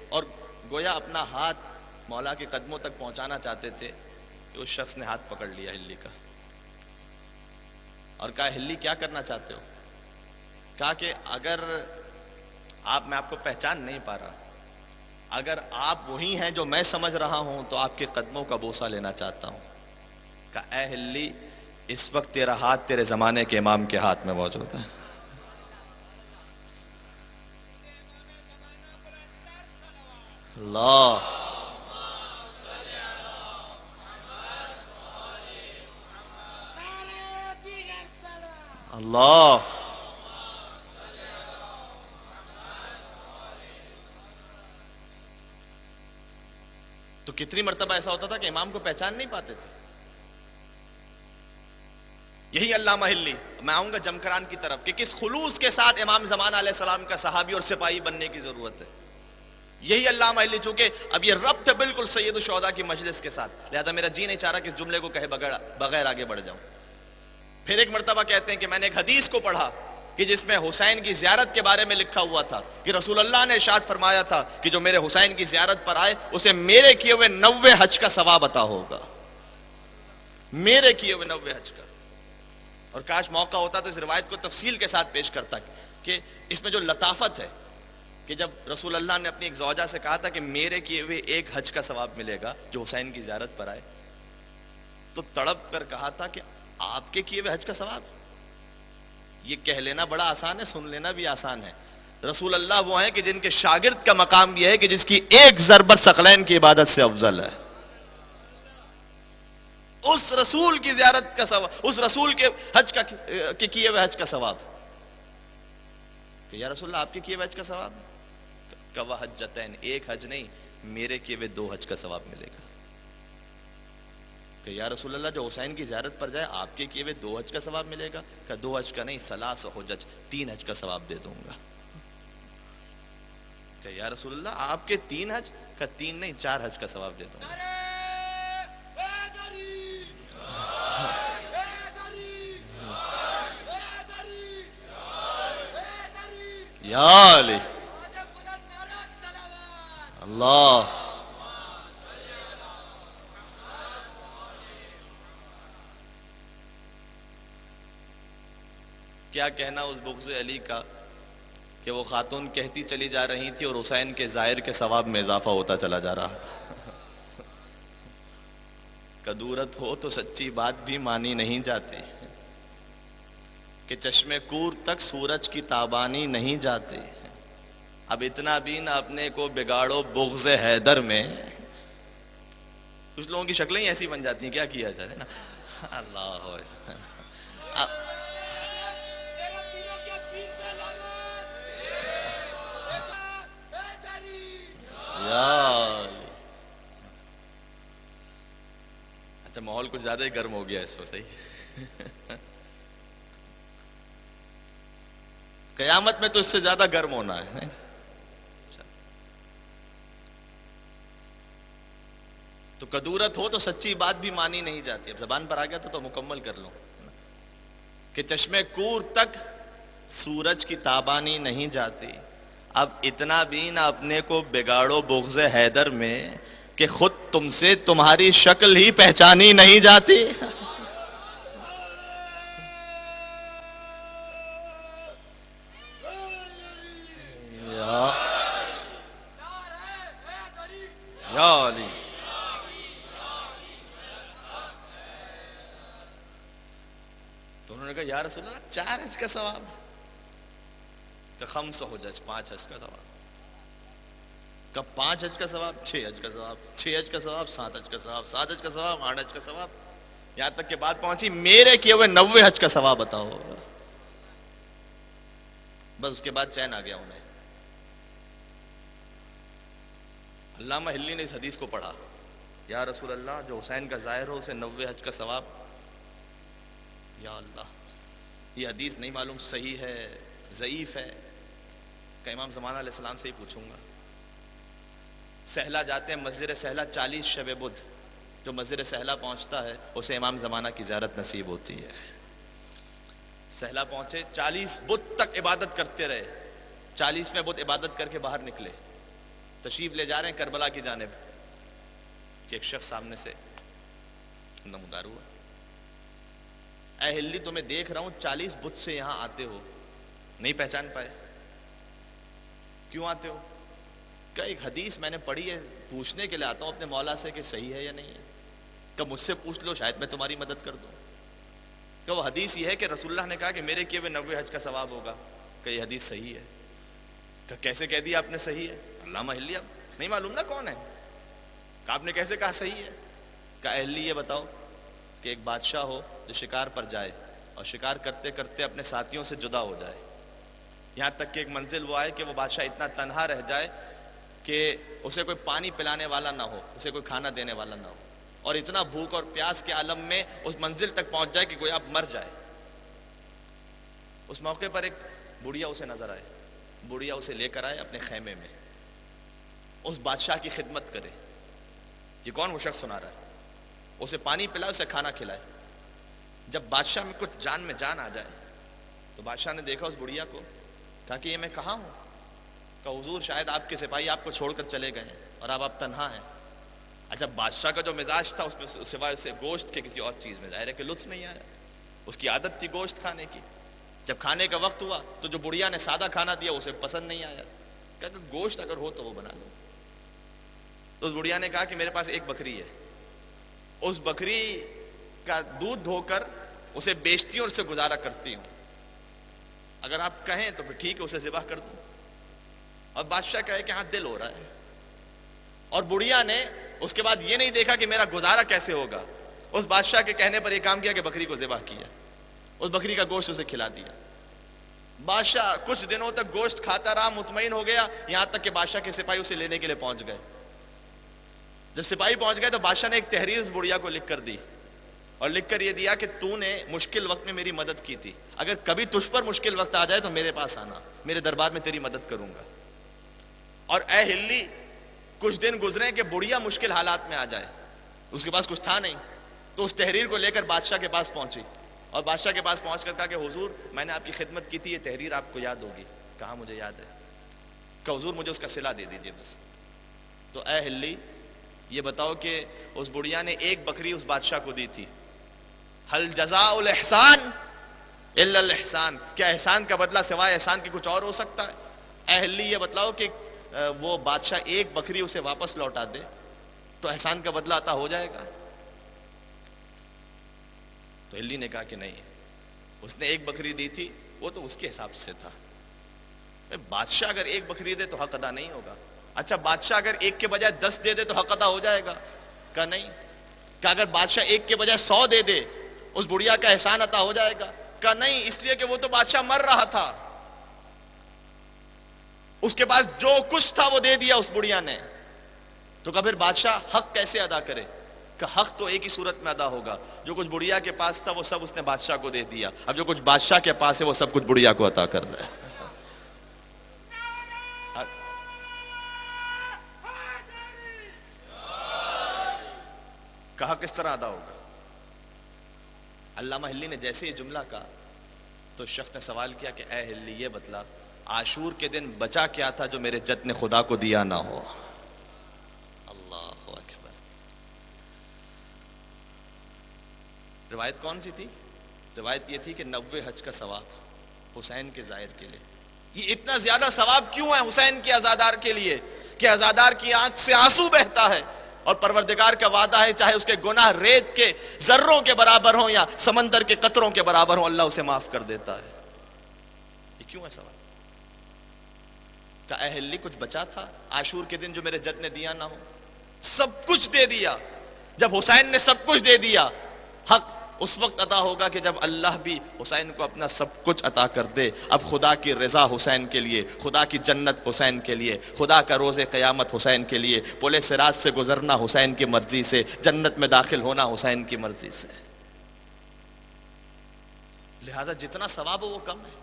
اور گویا اپنا ہاتھ مولا کے قدموں تک پہنچانا چاہتے تھے کہ اس شخص نے ہاتھ پکڑ لیا حلی کا اور کہا حلی کیا کرنا چاہتے ہو؟ کہا کہ اگر میں آپ کو پہچان نہیں پا رہا، اگر آپ وہی ہیں جو میں سمجھ رہا ہوں تو آپ کے قدموں کا بوسہ لینا چاہتا ہوں۔ کہا اے حلی اس وقت تیرا ہاتھ تیرے زمانے کے امام کے ہاتھ میں موجود ہے۔ اللہ اللہ تو کتنی مرتبہ ایسا ہوتا تھا کہ امام کو پہچان نہیں پاتے تھے، یہی علامہ ہلی، میں آؤں گا جمکران کی طرف کہ کس خلوص کے ساتھ امام زمانہ علیہ السلام کا صحابی اور سپاہی بننے کی ضرورت ہے. یہی علامہ ہلی، چونکہ اب یہ ربط ہے بالکل سید الشہداء کی مجلس کے ساتھ، لہذا میرا جی نہیں چاہ رہا کہ اس جملے کو کہے بغیر آگے بڑھ جاؤں. پھر ایک مرتبہ کہتے ہیں کہ میں نے ایک حدیث کو پڑھا کہ جس میں حسین کی زیارت کے بارے میں لکھا ہوا تھا کہ رسول اللہ نے ارشاد فرمایا تھا کہ جو میرے حسین کی زیارت پر آئے اسے میرے کیے ہوئے 90 حج کا ثواب عطا ہوگا. میرے کیے ہوئے 90 حج کا. اور کاش موقع ہوتا تو اس روایت کو تفصیل کے ساتھ پیش کرتا کہ اس میں جو لطافت ہے کہ جب رسول اللہ نے اپنی ایک زوجہ سے کہا تھا کہ میرے کیے ہوئے ایک حج کا ثواب ملے گا جو حسین کی زیارت پر آئے، تو تڑپ کر کہا تھا کہ آپ کے کیے ہوئے حج کا ثواب. یہ کہہ لینا بڑا آسان ہے، سن لینا بھی آسان ہے. رسول اللہ وہ ہیں کہ جن کے شاگرد کا مقام یہ ہے کہ جس کی ایک ضربت ثقلین کی عبادت سے افضل ہے. اس رسول کی زیارت کا ثواب، اس رسول کے حج کے کیے ہوئے حج کا ثواب. کہ یا رسول اللہ آپ کے کیے ہوئے حج کا ثواب کوا حجتین، ایک حج نہیں، میرے کیے ہوئے 2 حج کا ثواب ملے گا. کہ یا رسول اللہ جو حسین کی زیارت پر جائے آپ کے کیے ہوئے 2 حج کا ثواب ملے گا. کہ 2 حج کا نہیں، 3 حجج، 3 حج کا ثواب دے دوں گا. کہ یا رسول اللہ آپ کے 3 حج، کہ 3 نہیں 4 حج کا ثواب دے دوں گا. یا علی اللہ. کیا کہنا اس بغض علی کا کہ وہ خاتون کہتی چلی جا رہی تھی اور حسین کے ظاہر کے ثواب میں اضافہ ہوتا چلا جا رہا. کدورت ہو تو سچی بات بھی مانی نہیں جاتی، کہ چشمے کور تک سورج کی تابانی نہیں جاتی. اب اتنا بھی نہ اپنے کو بگاڑو بغض حیدر میں. کچھ لوگوں کی شکلیں ہی ایسی بن جاتی ہیں، کیا کیا جائے نا. اللہ اچھا ماحول کچھ زیادہ ہی گرم ہو گیا اس وقت. صحیح قیامت میں تو اس سے زیادہ گرم ہونا ہے. تو کدورت ہو تو سچی بات بھی مانی نہیں جاتی. اب زبان پر آ گیا تو مکمل کر لوں کہ چشمے کور تک سورج کی تابانی نہیں جاتی. اب اتنا بھی نہ اپنے کو بگاڑو بغض حیدر میں کہ خود تم سے تمہاری شکل ہی پہچانی نہیں جاتی. یا علی تو انہوں نے کہا یا رسول اللہ 4 حج کا ثواب، کہ 5 حج، 5 حج کا ثواب. کہ 5 حج کا ثواب، 6 حج کا ثواب، 6 حج کا ثواب، 7 حج کا ثواب، 7 حج کا ثواب، 8 حج کا ثواب، یہاں تک کہ بات پہنچی میرے کیے ہوئے 90 حج کا ثواب بتاؤ. بس اس کے بعد چین آ گیا انہیں. علامہ ہلی نے اس حدیث کو پڑھا، یا رسول اللہ جو حسین کا ظاہر ہو اسے 90 حج کا ثواب. یا اللہ یہ حدیث نہیں معلوم صحیح ہے ضعیف ہے. کہ امام زمانہ علیہ السلام سے ہی پوچھوں گا. سہلا جاتے ہیں مسجد سہلا، 40 شب بدھ جو مسجد سہلا پہنچتا ہے اسے امام زمانہ کی زیارت نصیب ہوتی ہے. سہلا پہنچے، 40 بت تک عبادت کرتے رہے. 40ویں بت عبادت کر کے باہر نکلے، تشریف لے جا رہے ہیں کربلا کی جانب کہ ایک شخص سامنے سے نمودار ہوا. اے ہلی تمہیں دیکھ رہا ہوں 40 بت سے یہاں آتے ہو، نہیں پہچان پائے، کیوں آتے ہو؟ کہ ایک حدیث میں نے پڑھی ہے، پوچھنے کے لیے آتا ہوں اپنے مولا سے کہ صحیح ہے یا نہیں ہے. کہ مجھ سے پوچھ لو شاید میں تمہاری مدد کر دوں. کہ وہ حدیث یہ ہے کہ رسول اللہ نے کہا کہ میرے کیے ہوئے 90 حج کا ثواب ہوگا. کہ یہ حدیث صحیح ہے. کہ کیسے کہہ دیا آپ نے صحیح ہے؟ علامہ ہلی اب نہیں معلوم نا کون ہے. کہ آپ نے کیسے کہا صحیح ہے؟ کہ اہلی یہ بتاؤ کہ ایک بادشاہ ہو جو شکار پر جائے اور شکار کرتے کرتے اپنے ساتھیوں سے جدا ہو جائے، یہاں تک کہ ایک منزل وہ آئے کہ وہ بادشاہ اتنا تنہا رہ جائے کہ اسے کوئی پانی پلانے والا نہ ہو، اسے کوئی کھانا دینے والا نہ ہو، اور اتنا بھوک اور پیاس کے عالم میں اس منزل تک پہنچ جائے کہ کوئی اب مر جائے. اس موقع پر ایک بڑھیا اسے نظر آئے، بڑھیا اسے لے کر آئے اپنے خیمے میں، اس بادشاہ کی خدمت کرے۔ یہ کون وہ شخص سنا رہا ہے؟ اسے پانی پلائے، اسے کھانا کھلائے۔ جب بادشاہ میں کچھ جان میں جان آ جائے تو بادشاہ نے دیکھا اس بڑھیا کو، کہا کہ یہ میں کہاں ہوں؟ کہا حضور شاید آپ کے سپاہی آپ کو چھوڑ کر چلے گئے ہیں اور اب آپ تنہا ہیں۔ اچھا بادشاہ کا جو مزاج تھا اس میں سوائے سے گوشت کے کسی اور چیز میں ظاہر ہے کہ لطف نہیں آیا، اس کی عادت تھی گوشت کھانے کی۔ جب کھانے کا وقت ہوا تو جو بڑھیا نے سادہ کھانا دیا اسے پسند نہیں آیا، کہا کہ گوشت اگر ہو تو وہ بنا لو۔ تو اس بڑھیا نے کہا کہ میرے پاس ایک بکری ہے، اس بکری کا دودھ دھو کر اسے بیچتی ہوں اور اس سے گزارا کرتی ہوں، اگر آپ کہیں تو پھر ٹھیک ہے اسے ذبح کر دوں۔ اور بادشاہ کہے کہ ہاں دل ہو رہا ہے، اور بڑھیا نے اس کے بعد یہ نہیں دیکھا کہ میرا گزارا کیسے ہوگا، اس بادشاہ کے کہنے پر یہ کام کیا کہ بکری کو ذبح کیا، اس بکری کا گوشت اسے کھلا دیا۔ بادشاہ کچھ دنوں تک گوشت کھاتا رہا، مطمئن ہو گیا، یہاں تک کہ بادشاہ کے سپاہی اسے لینے کے لیے پہنچ گئے۔ جب سپاہی پہنچ گئے تو بادشاہ نے ایک تحریر اس بڑھیا کو لکھ کر دی، اور لکھ کر یہ دیا کہ تو نے مشکل وقت میں میری مدد کی تھی، اگر کبھی تجھ پر مشکل وقت آ جائے تو میرے پاس آنا، میرے دربار میں تیری مدد کروں گا۔ اور اے ہلی، کچھ دن گزرے کہ بڑھیا مشکل حالات میں آ جائے، اس کے پاس کچھ تھا نہیں، تو اس تحریر کو لے کر بادشاہ کے پاس پہنچی، اور بادشاہ کے پاس پہنچ کر کہا کہ حضور میں نے آپ کی خدمت کی تھی، یہ تحریر آپ کو یاد ہوگی۔ کہا مجھے یاد ہے۔ کہ حضور مجھے اس کا صلہ دے دیجیے بس۔ تو اے ہلی یہ بتاؤ کہ اس بڑھیا نے ایک بکری اس بادشاہ کو دی تھی، حل جزاء الاحسان الا الاحسان، کیا احسان کا بدلہ سوائے احسان کے کچھ اور ہو سکتا ہے؟ اے ہلی یہ بتلاؤ کہ وہ بادشاہ ایک بکری اسے واپس لوٹا دے تو احسان کا بدلہ عطا ہو جائے گا؟ تو ہلی نے کہا کہ نہیں، اس نے ایک بکری دی تھی وہ تو اس کے حساب سے تھا، بادشاہ اگر ایک بکری دے تو حق ادا نہیں ہوگا۔ اچھا بادشاہ اگر ایک کے بجائے 10 دے دے تو حق ادا ہو جائے گا؟ کہا نہیں۔ کہ اگر بادشاہ ایک کے بجائے 100 دے دے اس بڑھیا کا احسان عطا ہو جائے گا؟ کہا نہیں، اس لیے کہ وہ تو بادشاہ مر رہا تھا، اس کے پاس جو کچھ تھا وہ دے دیا اس بڑھیا نے، تو کہ پھر بادشاہ حق کیسے ادا کرے؟ کہ حق تو ایک ہی صورت میں ادا ہوگا، جو کچھ بڑھیا کے پاس تھا وہ سب اس نے بادشاہ کو دے دیا، اب جو کچھ بادشاہ کے پاس ہے وہ سب کچھ بڑھیا کو عطا کر دے۔ کہا کس طرح ادا ہوگا؟ علامہ ہلی نے جیسے یہ جملہ کہا تو شخص نے سوال کیا کہ اے ہلی یہ بتلا عاشور کے دن بچا کیا تھا جو میرے جد نے خدا کو دیا نہ ہو؟ اللہ اکبر۔ روایت کون سی تھی؟ روایت یہ تھی کہ 90 حج کا ثواب حسین کے ظاہر کے لیے۔ یہ اتنا زیادہ ثواب کیوں ہے حسین کے عزادار کے لیے کہ عزادار کی آنکھ سے آنسو بہتا ہے، اور پروردگار کا وعدہ ہے چاہے اس کے گناہ ریت کے ذروں کے برابر ہوں یا سمندر کے قطروں کے برابر ہوں، اللہ اسے معاف کر دیتا ہے۔ یہ کیوں ہے سوال؟ کہ اے ہلی کچھ بچا تھا عاشور کے دن جو میرے جد نے دیا نہ ہو؟ سب کچھ دے دیا۔ جب حسین نے سب کچھ دے دیا، حق اس وقت عطا ہوگا کہ جب اللہ بھی حسین کو اپنا سب کچھ عطا کر دے۔ اب خدا کی رضا حسین کے لیے، خدا کی جنت حسین کے لیے، خدا کا روز قیامت حسین کے لیے، پل صراط سے گزرنا حسین کی مرضی سے، جنت میں داخل ہونا حسین کی مرضی سے، لہذا جتنا ثواب ہو وہ کم ہے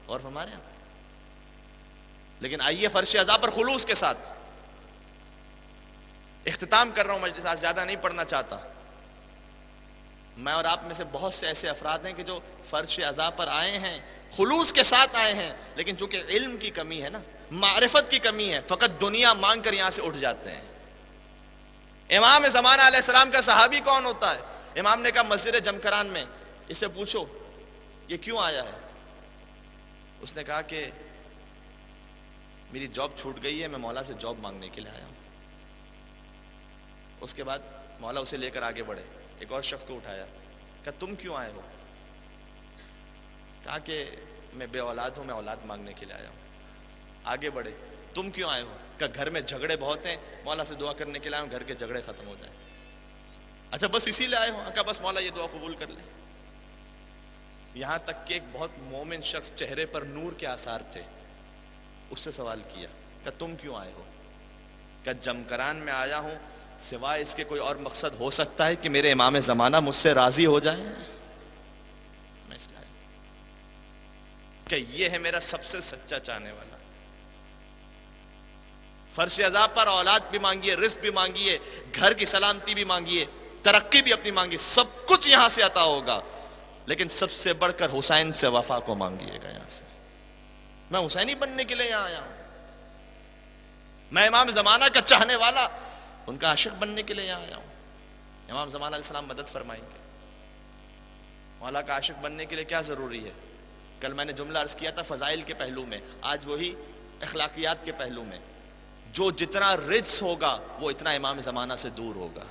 اور ہمارے یہاں۔ لیکن آئیے فرش عزا پر خلوص کے ساتھ اختتام کر رہا ہوں مجلس، آج زیادہ نہیں پڑھنا چاہتا۔ میں اور آپ میں سے بہت سے ایسے افراد ہیں کہ جو فرش عزا پر آئے ہیں، خلوص کے ساتھ آئے ہیں، لیکن چونکہ علم کی کمی ہے نا، معرفت کی کمی ہے، فقط دنیا مانگ کر یہاں سے اٹھ جاتے ہیں۔ امام زمانہ علیہ السلام کا صحابی کون ہوتا ہے؟ امام نے کہا مسجد جمکران میں اس سے پوچھو یہ کیوں آیا ہے؟ اس نے کہا کہ میری جاب چھوٹ گئی ہے، میں مولا سے جاب مانگنے کے لیے آیا ہوں۔ اس کے بعد مولا اسے لے کر آگے بڑھے، ایک اور شخص کو اٹھایا، کہا تم کیوں آئے ہو؟ کہا کہ میں بے اولاد ہوں، میں اولاد مانگنے کے لیے آیا ہوں۔ آگے بڑھے، تم کیوں آئے ہو؟ کہا گھر میں جھگڑے بہت ہیں، مولا سے دعا کرنے کے لیے آیا ہوں، گھر کے جھگڑے ختم ہو جائیں۔ اچھا بس اسی لیے آئے ہو؟ کہا بس مولا یہ دعا قبول کر لے۔ یہاں تک کہ ایک بہت مومن شخص چہرے پر نور کے آثار تھے، اس سے سوال کیا کہ تم کیوں آئے ہو؟ کہ جمکران میں آیا ہوں، سوائے اس کے کوئی اور مقصد ہو سکتا ہے کہ میرے امام زمانہ مجھ سے راضی ہو جائیں؟ کہ یہ ہے میرا سب سے سچا چاہنے والا. فرش عذا پر اولاد بھی مانگیے، رزق بھی مانگیے، گھر کی سلامتی بھی مانگیے، ترقی بھی اپنی مانگیے، سب کچھ یہاں سے عطا ہوگا، لیکن سب سے بڑھ کر حسین سے وفا کو مانگیے گا یہاں سے. میں حسینی بننے کے لیے یہاں آیا ہوں، میں امام زمانہ کا چاہنے والا، ان کا عاشق بننے کے لیے یہاں آیا ہوں. امام زمانہ علیہ السلام مدد فرمائیں گے. مولا کا عاشق بننے کے لیے کیا ضروری ہے؟ کل میں نے جملہ عرض کیا تھا فضائل کے پہلو میں، آج وہی اخلاقیات کے پہلو میں. جو جتنا رجس ہوگا وہ اتنا امام زمانہ سے دور ہوگا.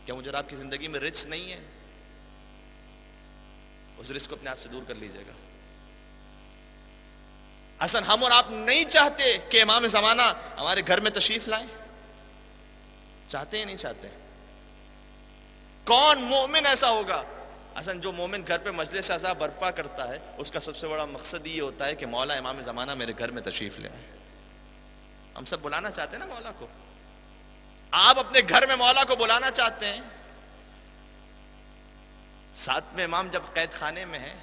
کیا مجھے آپ کی زندگی میں رجس نہیں ہے؟ اس رجس کو اپنے آپ سے دور کر لیجیے گا. اصلا ہم اور آپ نہیں چاہتے کہ امام زمانہ ہمارے گھر میں تشریف لائیں؟ چاہتے ہیں نہیں چاہتے؟ کون مومن ایسا ہوگا؟ اصلا جو مومن گھر پہ مجلس عزا برپا کرتا ہے اس کا سب سے بڑا مقصد یہ ہوتا ہے کہ مولا امام زمانہ میرے گھر میں تشریف لے آئے. ہم سب بلانا چاہتے ہیں نا مولا کو. آپ اپنے گھر میں مولا کو بلانا چاہتے ہیں. ساتھ میں امام جب قید خانے میں ہے،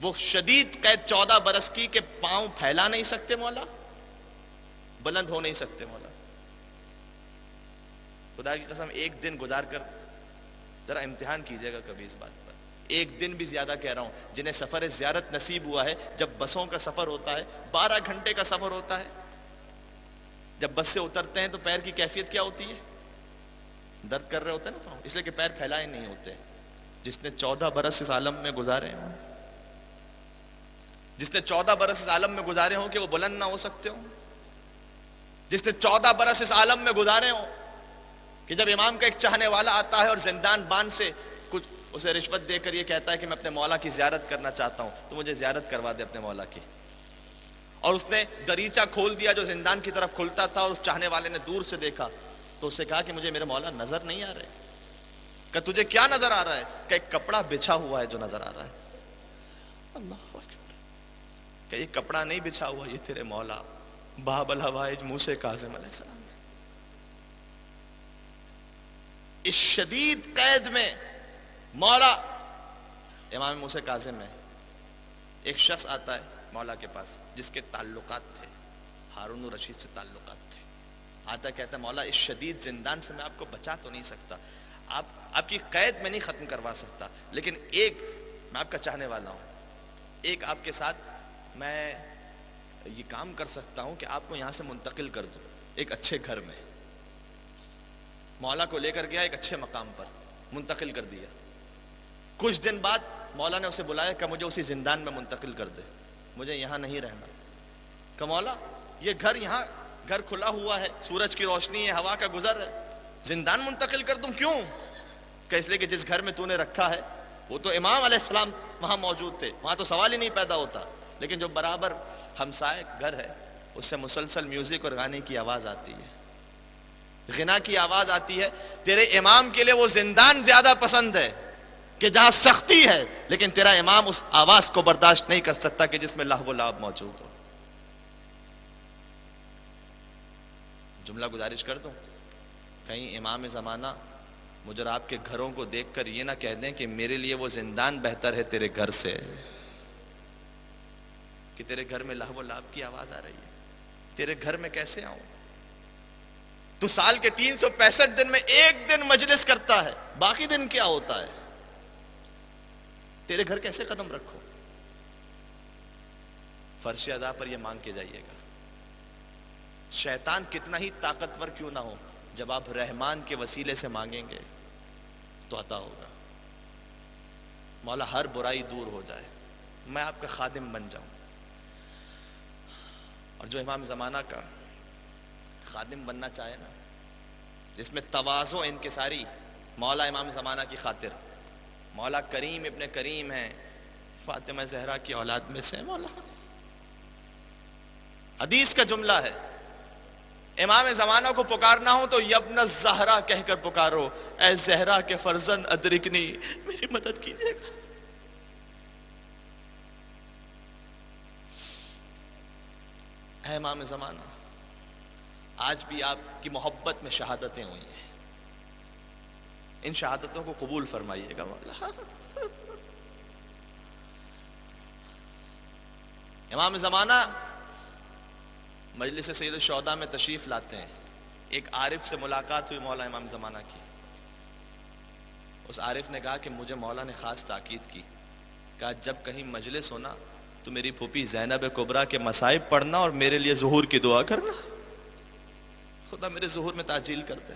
وہ شدید قید 14 برس کی کہ پاؤں پھیلا نہیں سکتے مولا، بلند ہو نہیں سکتے مولا. خدا کی قسم ایک دن گزار کر ذرا امتحان کیجیے گا کبھی اس بات پر. ایک دن بھی زیادہ کہہ رہا ہوں، جنہیں سفر زیارت نصیب ہوا ہے، جب بسوں کا سفر ہوتا ہے 12 گھنٹے کا سفر ہوتا ہے، جب بس سے اترتے ہیں تو پیر کی کیفیت کیا ہوتی ہے؟ درد کر رہے ہوتے ہیں نا پاؤں، اس لیے کہ پیر پھیلائے نہیں ہوتے. جس نے 14 برس اس عالم میں گزارے ہوں، جس نے 14 برس اس عالم میں گزارے ہوں کہ وہ بلند نہ ہو سکتے ہوں، جس نے 14 برس اس عالم میں گزارے ہوں کہ جب امام کا ایک چاہنے والا آتا ہے اور زندان بان سے کچھ اسے رشوت دے کر یہ کہتا ہے کہ میں اپنے مولا کی زیارت کرنا چاہتا ہوں، تو مجھے زیارت کروا دے اپنے مولا کی. اور اس نے دریچہ کھول دیا جو زندان کی طرف کھلتا تھا، اور اس چاہنے والے نے دور سے دیکھا تو اسے کہا کہ مجھے میرے مولا نظر نہیں آ رہے. کہ تجھے کیا نظر آ رہا ہے؟ کہ ایک کپڑا بچھا ہوا ہے جو نظر آ رہا ہے. اللہ اکبر. کہ یہ کپڑا نہیں بچھا ہوا، یہ تیرے مولا باب الحوائج موسیٰ کاظم علیہ السلام. اس شدید قید میں مولا امام موسیٰ کاظم ہے. ایک شخص آتا ہے مولا کے پاس جس کے تعلقات تھے، ہارون الرشید سے تعلقات تھے. آتا کہتا ہے مولا اس شدید زندان سے میں آپ کو بچا تو نہیں سکتا، آپ کی قید میں نہیں ختم کروا سکتا، لیکن ایک میں آپ کا چاہنے والا ہوں، ایک آپ کے ساتھ میں یہ کام کر سکتا ہوں کہ آپ کو یہاں سے منتقل کر دوں ایک اچھے گھر میں. مولا کو لے کر گیا، ایک اچھے مقام پر منتقل کر دیا. کچھ دن بعد مولا نے اسے بلایا کہ مجھے اسی زندان میں منتقل کر دے، مجھے یہاں نہیں رہنا. کہ مولا یہ گھر یہاں گھر کھلا ہوا ہے، سورج کی روشنی ہے، ہوا کا گزر ہے، زندان منتقل کر دوں؟ کیوں؟ کہ اس لیے کہ جس گھر میں تو نے رکھا ہے وہ تو امام علیہ السلام وہاں موجود تھے، وہاں تو سوال ہی نہیں پیدا ہوتا. لیکن جو برابر ہمسائے گھر ہے اس سے مسلسل میوزک اور گانے کی آواز آتی ہے، غنا کی آواز آتی ہے. تیرے امام کے لیے وہ زندان زیادہ پسند ہے کہ جہاں سختی ہے، لیکن تیرا امام اس آواز کو برداشت نہیں کر سکتا کہ جس میں لہو و لعب موجود ہو. جملہ گزارش کر دوں، کہیں امام زمانہ مجھے اور آپ کے گھروں کو دیکھ کر یہ نہ کہہ دیں کہ میرے لیے وہ زندان بہتر ہے تیرے گھر سے، کہ تیرے گھر میں لہو و لعب کی آواز آ رہی ہے. تیرے گھر میں کیسے آؤں؟ تو سال کے 365 دن میں ایک دن مجلس کرتا ہے، باقی دن کیا ہوتا ہے؟ تیرے گھر کیسے قدم رکھو؟ فرش عزا پر یہ مانگ کے جائیے گا. شیطان کتنا ہی طاقتور کیوں نہ ہو، جب آپ رحمان کے وسیلے سے مانگیں گے تو عطا ہوگا. مولا ہر برائی دور ہو جائے، میں آپ کا خادم بن جاؤں. اور جو امام زمانہ کا خادم بننا چاہے نا، جس میں تواضع انکساری، مولا امام زمانہ کی خاطر، مولا کریم ابن کریم ہے، فاطمہ زہرا کی اولاد میں سے مولا. حدیث کا جملہ ہے، امام زمانہ کو پکارنا ہو تو یبن الزہرا کہہ کر پکارو، اے زہرا کے فرزند ادرکنی، میری مدد کیجیے گا. اے امام زمانہ، آج بھی آپ کی محبت میں شہادتیں ہوئی ہیں، ان شہادتوں کو قبول فرمائیے گا مولا. امام زمانہ مجلس سید الشہداء میں تشریف لاتے ہیں، ایک عارف سے ملاقات ہوئی مولا امام زمانہ کی۔ اس عارف نے کہا کہ مجھے مولا نے خاص تاکید کی، کہا جب کہیں مجلس ہونا تو میری پھوپھی زینب کبریٰ کے مصائب پڑھنا اور میرے لیے ظہور کی دعا کرنا، خدا میرے ظہور میں تعجیل کر دے۔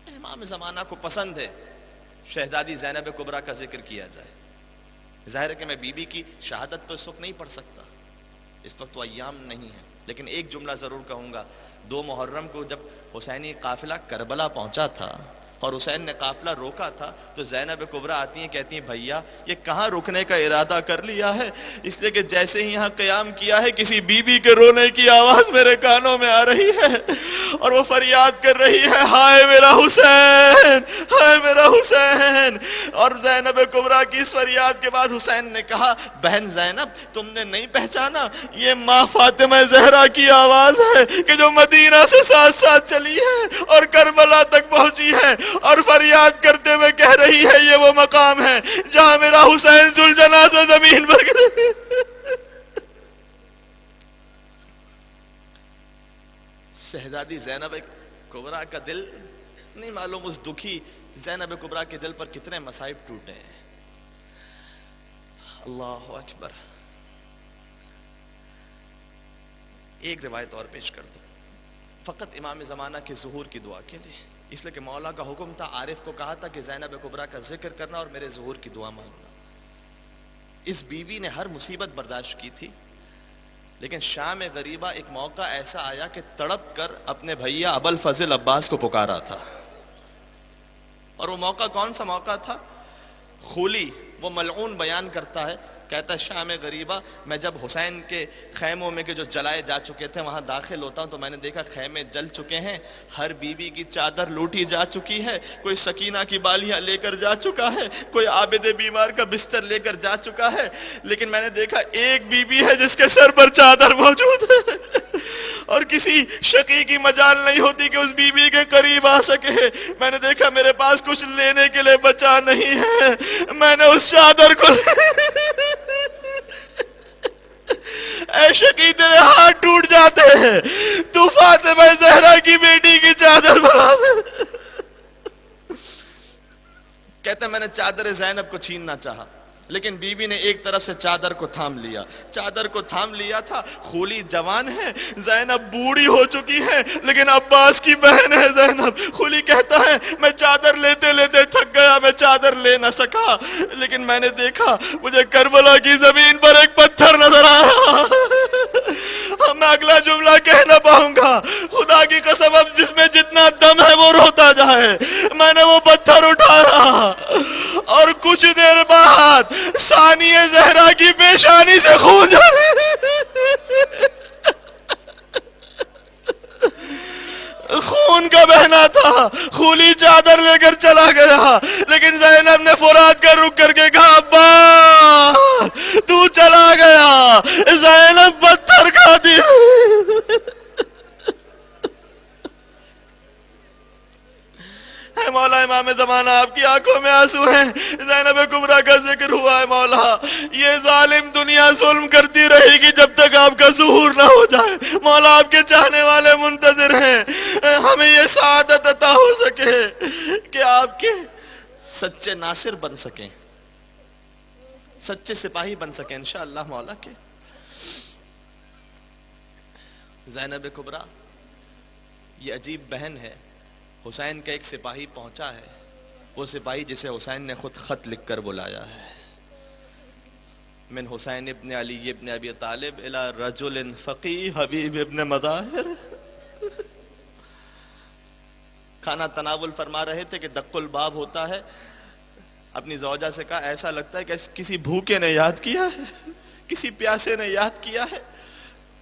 امام زمانہ کو پسند ہے شہزادی زینب کبریٰ کا ذکر کیا جائے۔ ظاہر ہے کہ میں بی بی کی شہادت تو اس وقت نہیں پڑھ سکتا، اس وقت تو ایام نہیں ہے، لیکن ایک جملہ ضرور کہوں گا۔ 2 محرم کو جب حسینی قافلہ کربلا پہنچا تھا اور حسین نے قافلہ روکا تھا تو زینب کبریٰ آتی ہیں، کہتی ہیں بھیا یہ کہاں رکنے کا ارادہ کر لیا ہے؟ اس لیے کہ جیسے ہی یہاں قیام کیا ہے کسی بی بی کے رونے کی آواز میرے کانوں میں آ رہی ہے اور وہ فریاد کر رہی ہے، ہائے میرا حسین، ہائے میرا حسین۔ اور زینب کبریٰ کی اس فریاد کے بعد حسین نے کہا، بہن زینب تم نے نہیں پہچانا، یہ ماں فاطمہ زہرا کی آواز ہے کہ جو مدینہ سے ساتھ ساتھ چلی ہے اور کربلا تک پہنچی ہے اور فریاد کرتے ہوئے کہہ رہی ہے یہ وہ مقام ہے جہاں میرا حسین ذوالجناح زمین پر گرے۔ شہزادی زینب کبریٰ کا دل نہیں معلوم، اس دکھی زینب کبریٰ کے دل پر کتنے مصائب ٹوٹے ہیں۔ اللہ اکبر۔ ایک روایت اور پیش کر دو فقط امام زمانہ کے ظہور کی دعا کے لیے، اس لیے کہ مولا کا حکم تھا، عارف کو کہا تھا کہ زینب کبریٰ کا ذکر کرنا اور میرے ظہور کی دعا مانگنا۔ اس بیوی نے ہر مصیبت برداشت کی تھی، لیکن شام غریبہ ایک موقع ایسا آیا کہ تڑپ کر اپنے بھیا ابوالفضل عباس کو پکارا تھا۔ اور وہ موقع کون سا موقع تھا؟ خولی وہ ملعون بیان کرتا ہے، کہتا ہے شام غریبہ میں جب حسین کے خیموں میں کے جو جلائے جا چکے تھے وہاں داخل ہوتا ہوں تو میں نے دیکھا خیمے جل چکے ہیں، ہر بیوی کی چادر لوٹی جا چکی ہے، کوئی سکینہ کی بالیاں لے کر جا چکا ہے، کوئی عابد بیمار کا بستر لے کر جا چکا ہے، لیکن میں نے دیکھا ایک بیوی ہے جس کے سر پر چادر موجود ہے اور کسی شقی کی مجال نہیں ہوتی کہ اس بیوی کے قریب آ سکے۔ میں نے دیکھا میرے پاس کچھ لینے کے لیے بچا نہیں ہے، میں نے اس چادر کو اے شقی تیرے ہاتھ ٹوٹ جاتے ہیں، تو فاطمہ زہرا کی بیٹی کی چادر بنا دے۔ کہتے ہیں میں نے چادر زینب کو چھیننا چاہا لیکن بی بی نے ایک طرف سے چادر کو تھام لیا، چادر کو تھام لیا تھا۔ خولی جوان ہے، زینب بوڑھی ہو چکی ہے لیکن عباس کی بہن ہے زینب۔ خولی کہتا ہے میں چادر لیتے لیتے تھک گیا، میں چادر لے نہ سکا، لیکن میں نے دیکھا مجھے کربلا کی زمین پر ایک پتھر نظر آیا۔ میں اگلا جملہ کہہ نہ پاؤں گا، خدا کی قسم اب جس میں جتنا دم ہے وہ روتا جائے۔ میں نے وہ پتھر اٹھایا اور کچھ دیر بعد ثانیہ زہرا کی پیشانی سے خون جاری خون کا بہنا تھا۔ خولی چادر لے کر چلا گیا لیکن زینب نے فرات کر رک کر کے کہا ابا تو چلا گیا، زینب پتھر کھاتی۔ اے مولا امام زمانہ آپ کی آنکھوں میں آنسو ہیں، زینب کبریٰ کا ذکر ہوا ہے۔ مولا یہ ظالم دنیا ظلم کرتی رہے گی جب تک آپ کا ظہور نہ ہو جائے۔ مولا آپ کے چاہنے والے منتظر ہیں، ہمیں یہ سعادت عطا ہو سکے کہ آپ کے سچے ناصر بن سکیں، سچے سپاہی بن سکیں انشاءاللہ مولا کے۔ زینب کبریٰ یہ عجیب بہن ہے۔ حسین کا ایک سپاہی پہنچا ہے، وہ سپاہی جسے حسین نے خود خط لکھ کر بلایا ہے، من حسین ابن علی ابن ابی طالب الى رجل فقیہ حبیب ابن مظاہر۔ کھانا تناول فرما رہے تھے کہ دق الباب ہوتا ہے، اپنی زوجہ سے کہا ایسا لگتا ہے کہ کسی بھوکے نے یاد کیا ہے، کسی پیاسے نے یاد کیا ہے۔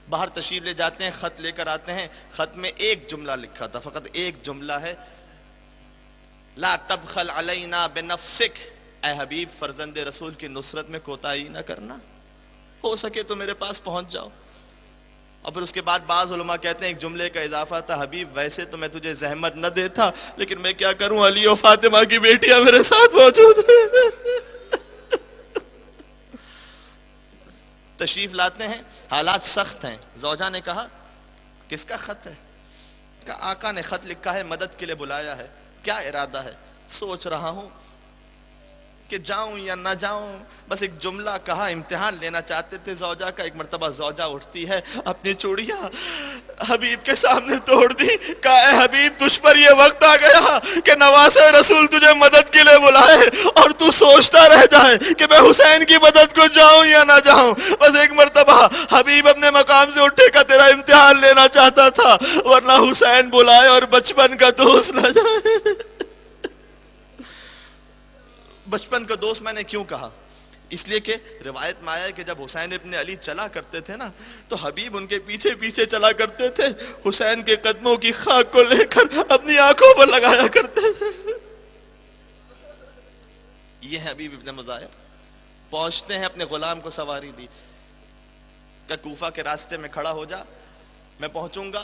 باہر تشریف لے جاتے ہیں، خط لے کر آتے ہیں، خط میں ایک جملہ لکھا تھا، فقط ایک جملہ ہے، لا تبخل علینا بنفسک، اے حبیب فرزند رسول کی نصرت میں کوتاہی نہ کرنا، ہو سکے تو میرے پاس پہنچ جاؤ۔ اور پھر اس کے بعد بعض علماء کہتے ہیں ایک جملے کا اضافہ تھا، حبیب ویسے تو میں تجھے زحمت نہ دیتا لیکن میں کیا کروں، علی و فاطمہ کی بیٹیاں میرے ساتھ موجود ہیں۔ تشریف لاتے ہیں، حالات سخت ہیں. زوجہ نے کہا کس کا خط ہے؟ کہا آقا نے خط لکھا ہے، مدد کے لیے بلایا ہے. کیا ارادہ ہے؟ سوچ رہا ہوں کہ جاؤں یا نہ جاؤں. بس ایک جملہ کہا، امتحان لینا چاہتے تھے زوجہ کا. ایک مرتبہ زوجہ اٹھتی ہے، اپنی چوڑیاں حبیب کے سامنے توڑ دی. کہا اے حبیب، تجھ پر یہ وقت آ گیا کہ نواسہ رسول تجھے مدد کے لیے بلائے اور تو سوچتا رہ جائے کہ میں حسین کی مدد کو جاؤں یا نہ جاؤں. بس ایک مرتبہ حبیب اپنے مقام سے اٹھے کا تیرا امتحان لینا چاہتا تھا، ورنہ حسین بلائے اور بچپن کا دوست نہ جائے. بچپن کا دوست میں نے کیوں کہا؟ اس لیے کہ روایت میں آیا ہے کہ جب حسین ابن علی چلا کرتے تھے نا تو حبیب ان کے پیچھے پیچھے چلا کرتے تھے، حسین کے قدموں کی خاک کو لے کر اپنی آنکھوں پر لگایا کرتے تھے. یہ ہے حبیب ابن مظاہر. پہنچتے ہیں، اپنے غلام کو سواری دی کہ کوفہ کے راستے میں کھڑا ہو جا، میں پہنچوں گا،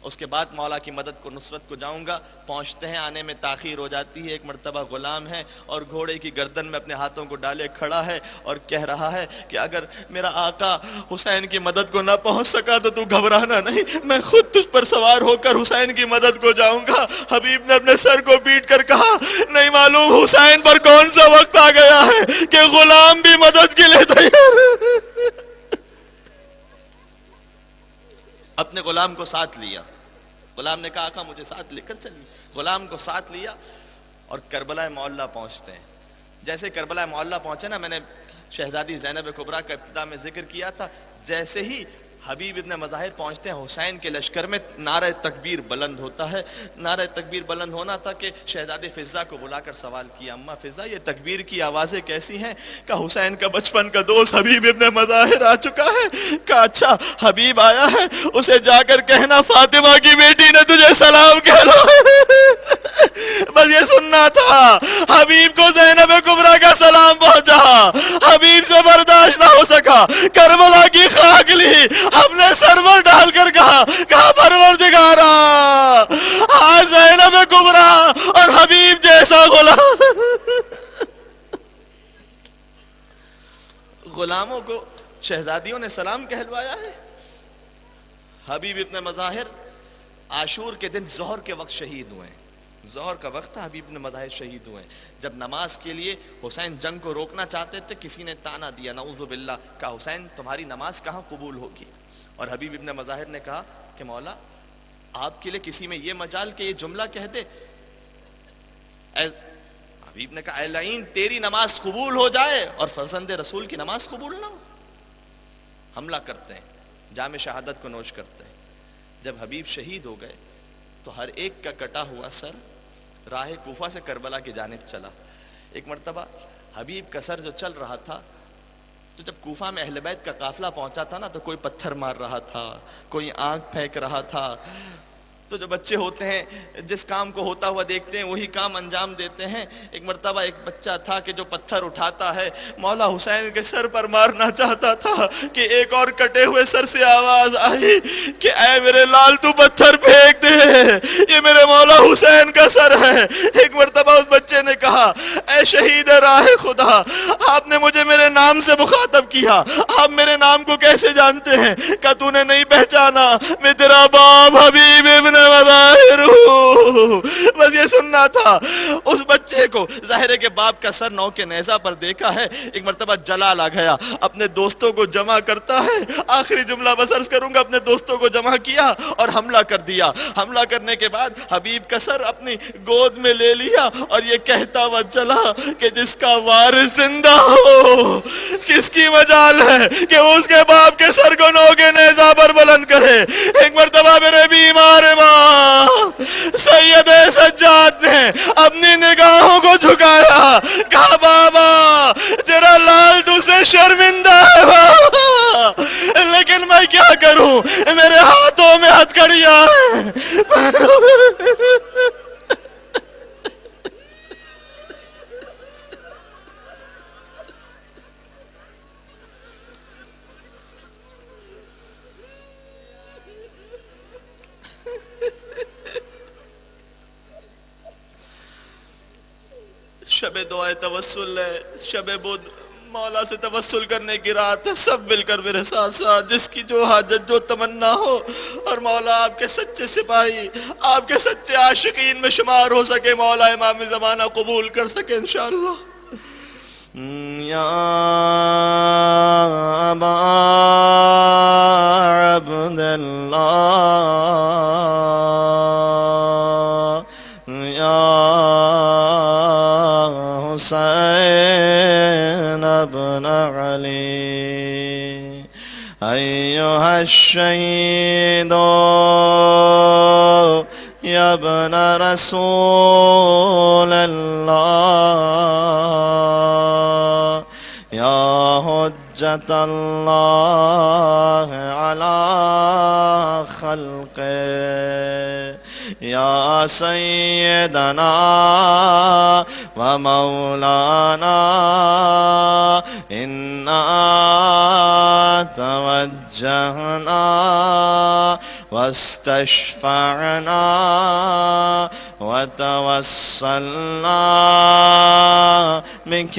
اس کے بعد مولا کی مدد کو نصرت کو جاؤں گا. پہنچتے ہیں، آنے میں تاخیر ہو جاتی ہے. ایک مرتبہ غلام ہے اور گھوڑے کی گردن میں اپنے ہاتھوں کو ڈالے کھڑا ہے اور کہہ رہا ہے کہ اگر میرا آقا حسین کی مدد کو نہ پہنچ سکا تو گھبرانا نہیں، میں خود تجھ پر سوار ہو کر حسین کی مدد کو جاؤں گا. حبیب نے اپنے سر کو پیٹ کر کہا نہیں معلوم حسین پر کون سا وقت آ گیا ہے کہ غلام بھی مدد کے لیے تیار ہے. اپنے غلام کو ساتھ لیا. غلام نے کہا آقا مجھے ساتھ لے کر چلیے. غلام کو ساتھ لیا اور کربلا معلیٰ پہنچتے ہیں. جیسے کربلا معلیٰ پہنچے نا، میں نے شہزادی زینب کبریٰ کا ابتدا میں ذکر کیا تھا، جیسے ہی حبیب ابن مظاہر پہنچتے ہیں حسین کے لشکر میں نعرہ تکبیر بلند ہوتا ہے. نعرہ تکبیر بلند ہونا تھا کہ شہزادی فضہ کو بلا کر سوال کیا، اماں فضہ یہ تکبیر کی آوازیں کیسی ہیں؟ کہ حسین کا بچپن کا دوست حبیب ابن مظاہر آ چکا ہے. کہا اچھا حبیب آیا ہے، اسے جا کر کہنا فاطمہ کی بیٹی نے تجھے سلام کہہ لو. بس یہ سننا تھا. حبیب کو زینب کبریٰ کا سلام پہنچا، حبیب سے برداشت نہ ہو سکا، کربلا کی خاک لی، اپنے سر پر ڈال کر کہا پروردگارا آج زینب کبریٰ اور حبیب جیسا غلام. غلاموں کو شہزادیوں نے سلام کہلوایا ہے. حبیب ابن مظاہر عاشور کے دن ظہر کے وقت شہید ہوئے ہیں. ظہر کا وقت تھا، حبیب ابن مظاہر شہید ہوئے. جب نماز کے لیے حسین جنگ کو روکنا چاہتے تھے، کسی نے تانا دیا نعوذ باللہ، کہا حسین تمہاری نماز کہاں قبول ہوگی؟ اور حبیب ابن مظاہر نے کہا کہ مولا آپ کے لیے کسی میں یہ مجال کہ یہ جملہ کہہ دے. حبیب نے کہا اے لعین تیری نماز قبول ہو جائے اور فرزند رسول کی نماز قبول نہ ہو. حملہ کرتے ہیں، جام شہادت کو نوش کرتے ہیں. جب حبیب شہید ہو گئے تو ہر ایک کا کٹا ہوا سر راہ کوفہ سے کربلا کی جانب چلا. ایک مرتبہ حبیب کا سر جو چل رہا تھا تو جب کوفہ میں اہل بیت کا قافلہ پہنچا تھا نا تو کوئی پتھر مار رہا تھا، کوئی آنکھ پھینک رہا تھا. تو جو بچے ہوتے ہیں جس کام کو ہوتا ہوا دیکھتے ہیں وہی کام انجام دیتے ہیں. ایک مرتبہ ایک بچہ تھا کہ جو پتھر اٹھاتا ہے مولا حسین کے سر پر مارنا چاہتا تھا کہ ایک اور کٹے ہوئے سر سے آواز آئی کہ اے میرے لال تو پتھر پھینک دے، یہ میرے مولا حسین کا سر ہے. ایک مرتبہ اس بچے نے کہا اے شہید راہ خدا، آپ نے مجھے میرے نام سے مخاطب کیا، آپ میرے نام کو کیسے جانتے ہیں؟ کہ تو نے نہیں پہچانا، میں تیرا باپ حبیب ابن مظاہر ہوں. بس یہ سننا تھا. اس بچے کو ظاہر ہے کہ باپ کا سر نو کے نیزہ پر دیکھا ہے. ایک مرتبہ جلال آ گیا، اپنے دوستوں کو جمع کرتا ہے. آخری جملہ بس عرض کروں گا، اپنے دوستوں کو جمع کیا اور حملہ کر دیا. حملہ کرنے کے بعد حبیب کا سر اپنی گود میں لے لیا اور یہ کہتا ہوا چلا کہ جس کا وارث زندہ ہو کس کی مجال ہے کہ اس کے باپ کے سر کو نو کے نیزہ پر بلند کرے. ایک مرتبہ میرے بیمار سید سجاد نے اپنی نگاہوں کو جھکایا، کہا بابا تیرا لال تو سے شرمندہ ہے بابا، لیکن میں کیا کروں، میرے ہاتھوں میں ہتھکڑیاں ہیں. شب دعائے توسل ہے، شب بود مولا سے توسل کرنے کی رات ہے، سب مل کر میرے ساتھ ساتھ جس کی جو حاجت جو تمنا ہو، اور مولا آپ کے سچے سپاہی، آپ کے سچے عاشقین میں شمار ہو سکے، مولا امام زمانہ قبول کر سکے انشاءاللہ۔ یا ابا عبداللہ یا حسین ابن علی ایھا الشہید یا ابن رسول اللہ یا حجت اللہ علی خلقہ یا سیدنا و مولانا انا توجہنا واستشفعنا وتوسلنا بك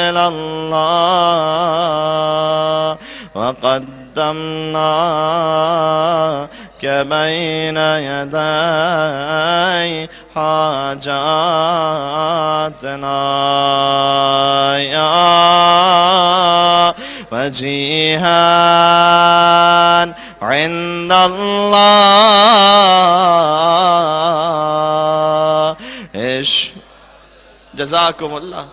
إلى الله وقدمناك بين يدي حاجاتنا يا وجيها عند الله جزاکم اللہ۔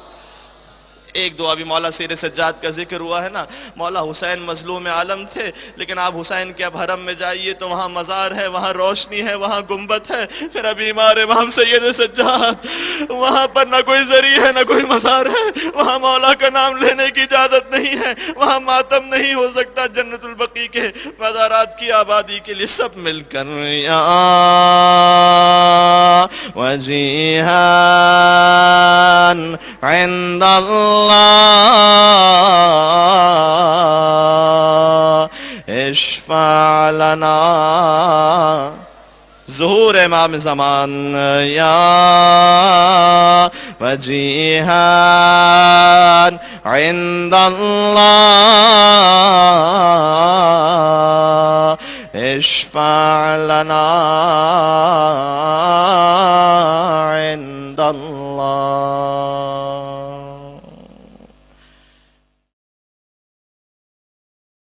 ایک دعا بھی مولا سیر سجاد کا ذکر ہوا ہے نا، مولا حسین مظلوم عالم تھے، لیکن آپ حسین کے اب حرم میں جائیے تو وہاں مزار ہے، وہاں روشنی ہے، وہاں گنبد ہے، پھر ابھی امام امام سید سجاد، وہاں پر نہ کوئی زری ہے نہ کوئی مزار ہے، وہاں مولا کا نام لینے کی اجازت نہیں ہے، وہاں ماتم نہیں ہو سکتا۔ جنت البقیع کے مزارات کی آبادی کے لیے سب مل کر یا وجیہان عند اللہ اشفع لنا ظہور امام زمان یا وجیہان عند اللہ اشفع لنا عند اللہ